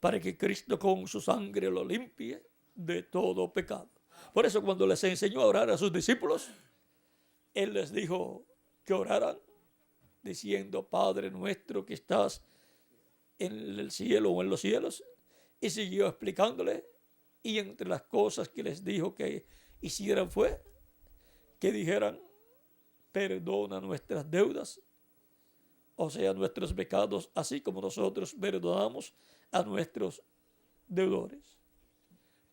para que Cristo con su sangre lo limpie de todo pecado. Por eso cuando les enseñó a orar a sus discípulos, Él les dijo que oraran diciendo: Padre nuestro que estás en el cielo o en los cielos, y siguió explicándole, y entre las cosas que les dijo que hicieran fue que dijeran: perdona nuestras deudas, o sea, nuestros pecados, así como nosotros perdonamos a nuestros deudores.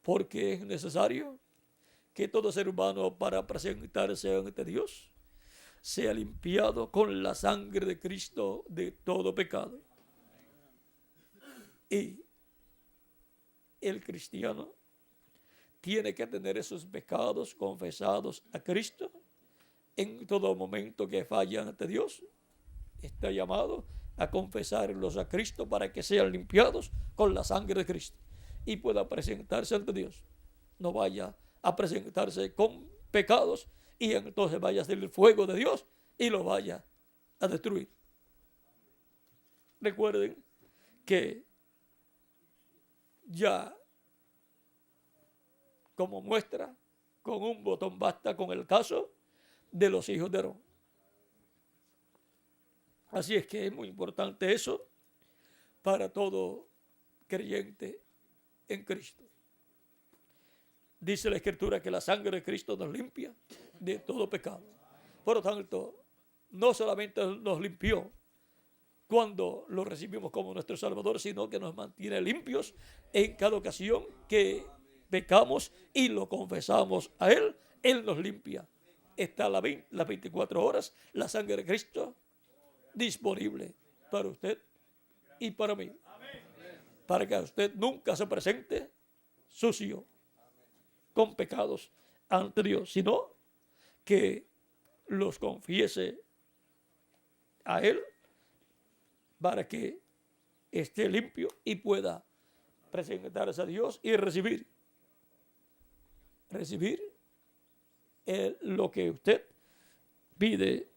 Porque es necesario que todo ser humano, para presentarse ante Dios, sea limpiado con la sangre de Cristo de todo pecado. Y el cristiano tiene que tener esos pecados confesados a Cristo en todo momento que fallan ante Dios. Está llamado a confesarlos a Cristo para que sean limpiados con la sangre de Cristo y pueda presentarse ante Dios. No vaya a presentarse con pecados y entonces vaya a ser el fuego de Dios y lo vaya a destruir. Recuerden que ya, como muestra, con un botón basta con el caso de los hijos de Aarón. Así es que es muy importante eso para todo creyente en Cristo. Dice la Escritura que la sangre de Cristo nos limpia de todo pecado. Por lo tanto, no solamente nos limpió cuando lo recibimos como nuestro Salvador, sino que nos mantiene limpios en cada ocasión que pecamos y lo confesamos a Él. Él nos limpia. Está las 24 horas la sangre de Cristo disponible para usted y para mí, para que usted nunca se presente sucio con pecados ante Dios, sino que los confiese a Él para que esté limpio y pueda presentarse a Dios y recibir lo que usted pide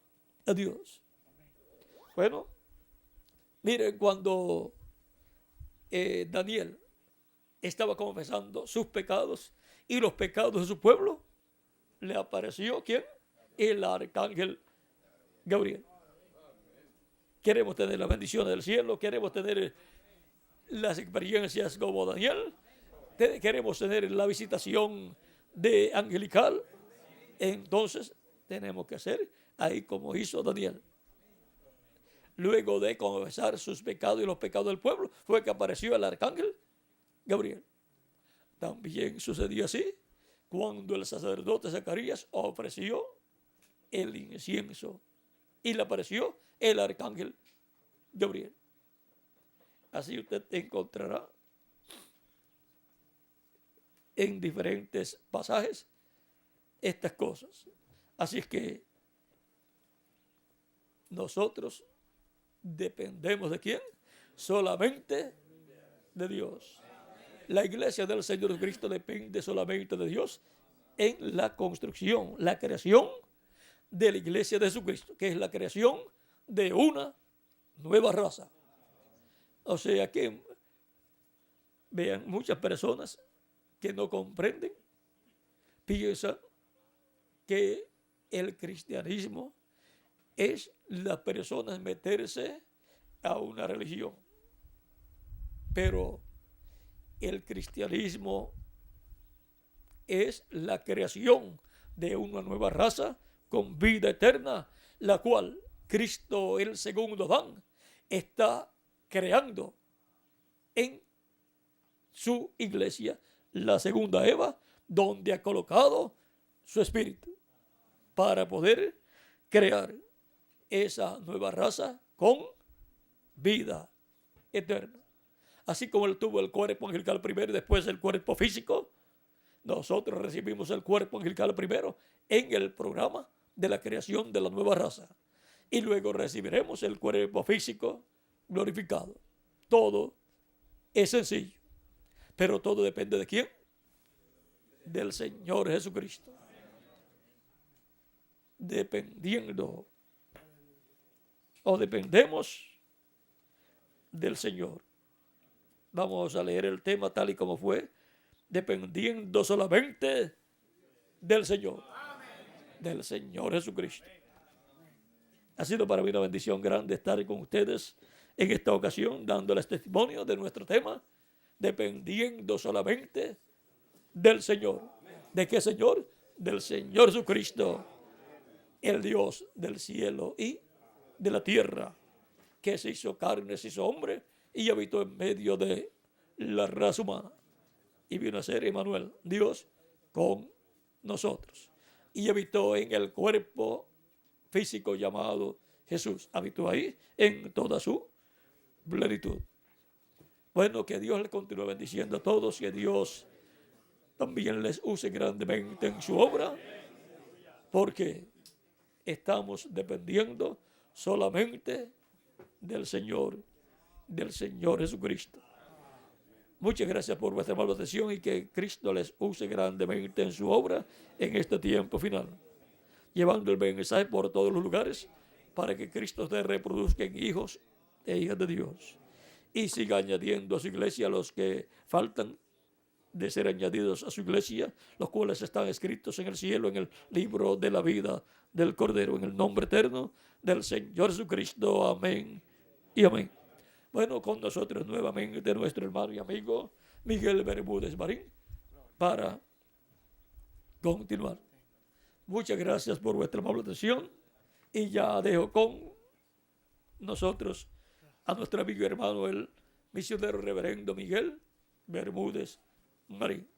a Dios. Bueno, miren, cuando Daniel estaba confesando sus pecados y los pecados de su pueblo, le apareció ¿quién? El arcángel Gabriel. Queremos tener las bendiciones del cielo, queremos tener las experiencias como Daniel, queremos tener la visitación de angelical. Entonces tenemos que hacer ahí como hizo Daniel. Luego de confesar sus pecados y los pecados del pueblo, fue que apareció el arcángel Gabriel. También sucedió así cuando el sacerdote Zacarías ofreció el incienso y le apareció el arcángel Gabriel. Así usted encontrará en diferentes pasajes estas cosas. Así es que nosotros dependemos de ¿quién? Solamente de Dios. La iglesia del Señor Cristo depende solamente de Dios en la construcción, la creación de la iglesia de Jesucristo, que es la creación de una nueva raza. O sea que vean, muchas personas que no comprenden piensan que el cristianismo es las personas meterse a una religión. Pero el cristianismo es la creación de una nueva raza con vida eterna, la cual Cristo, el segundo Adán, está creando en su iglesia, la segunda Eva, donde ha colocado su espíritu para poder crear esa nueva raza con vida eterna. Así como él tuvo el cuerpo angelical primero y después el cuerpo físico, nosotros recibimos el cuerpo angelical primero en el programa de la creación de la nueva raza. Y luego recibiremos el cuerpo físico glorificado. Todo es sencillo, pero todo depende de quién. Del Señor Jesucristo. Dependiendo o dependemos del Señor. Vamos a leer el tema tal y como fue, dependiendo solamente del Señor, del Señor Jesucristo. Ha sido para mí una bendición grande estar con ustedes en esta ocasión, dándoles testimonio de nuestro tema, dependiendo solamente del Señor. ¿De qué Señor? Del Señor Jesucristo, el Dios del cielo y de la tierra, que se hizo carne, se hizo hombre y habitó en medio de la raza humana. Y vino a ser Emmanuel, Dios con nosotros. Y habitó en el cuerpo físico llamado Jesús. Habitó ahí en toda su plenitud. Bueno, que Dios les continúe bendiciendo a todos, que Dios también les use grandemente en su obra, porque estamos dependiendo solamente del Señor Jesucristo. Muchas gracias por vuestra amable atención y que Cristo les use grandemente en su obra en este tiempo final, llevando el mensaje por todos los lugares para que Cristo se reproduzca en hijos e hijas de Dios y siga añadiendo a su iglesia a los que faltan de ser añadidos a su iglesia, los cuales están escritos en el cielo, en el libro de la vida del Cordero, en el nombre eterno del Señor Jesucristo. Amén y amén. Bueno, con nosotros nuevamente nuestro hermano y amigo Miguel Bermúdez Marín para continuar. Muchas gracias por vuestra amable atención y ya dejo con nosotros a nuestro amigo y hermano el misionero reverendo Miguel Bermúdez Marín.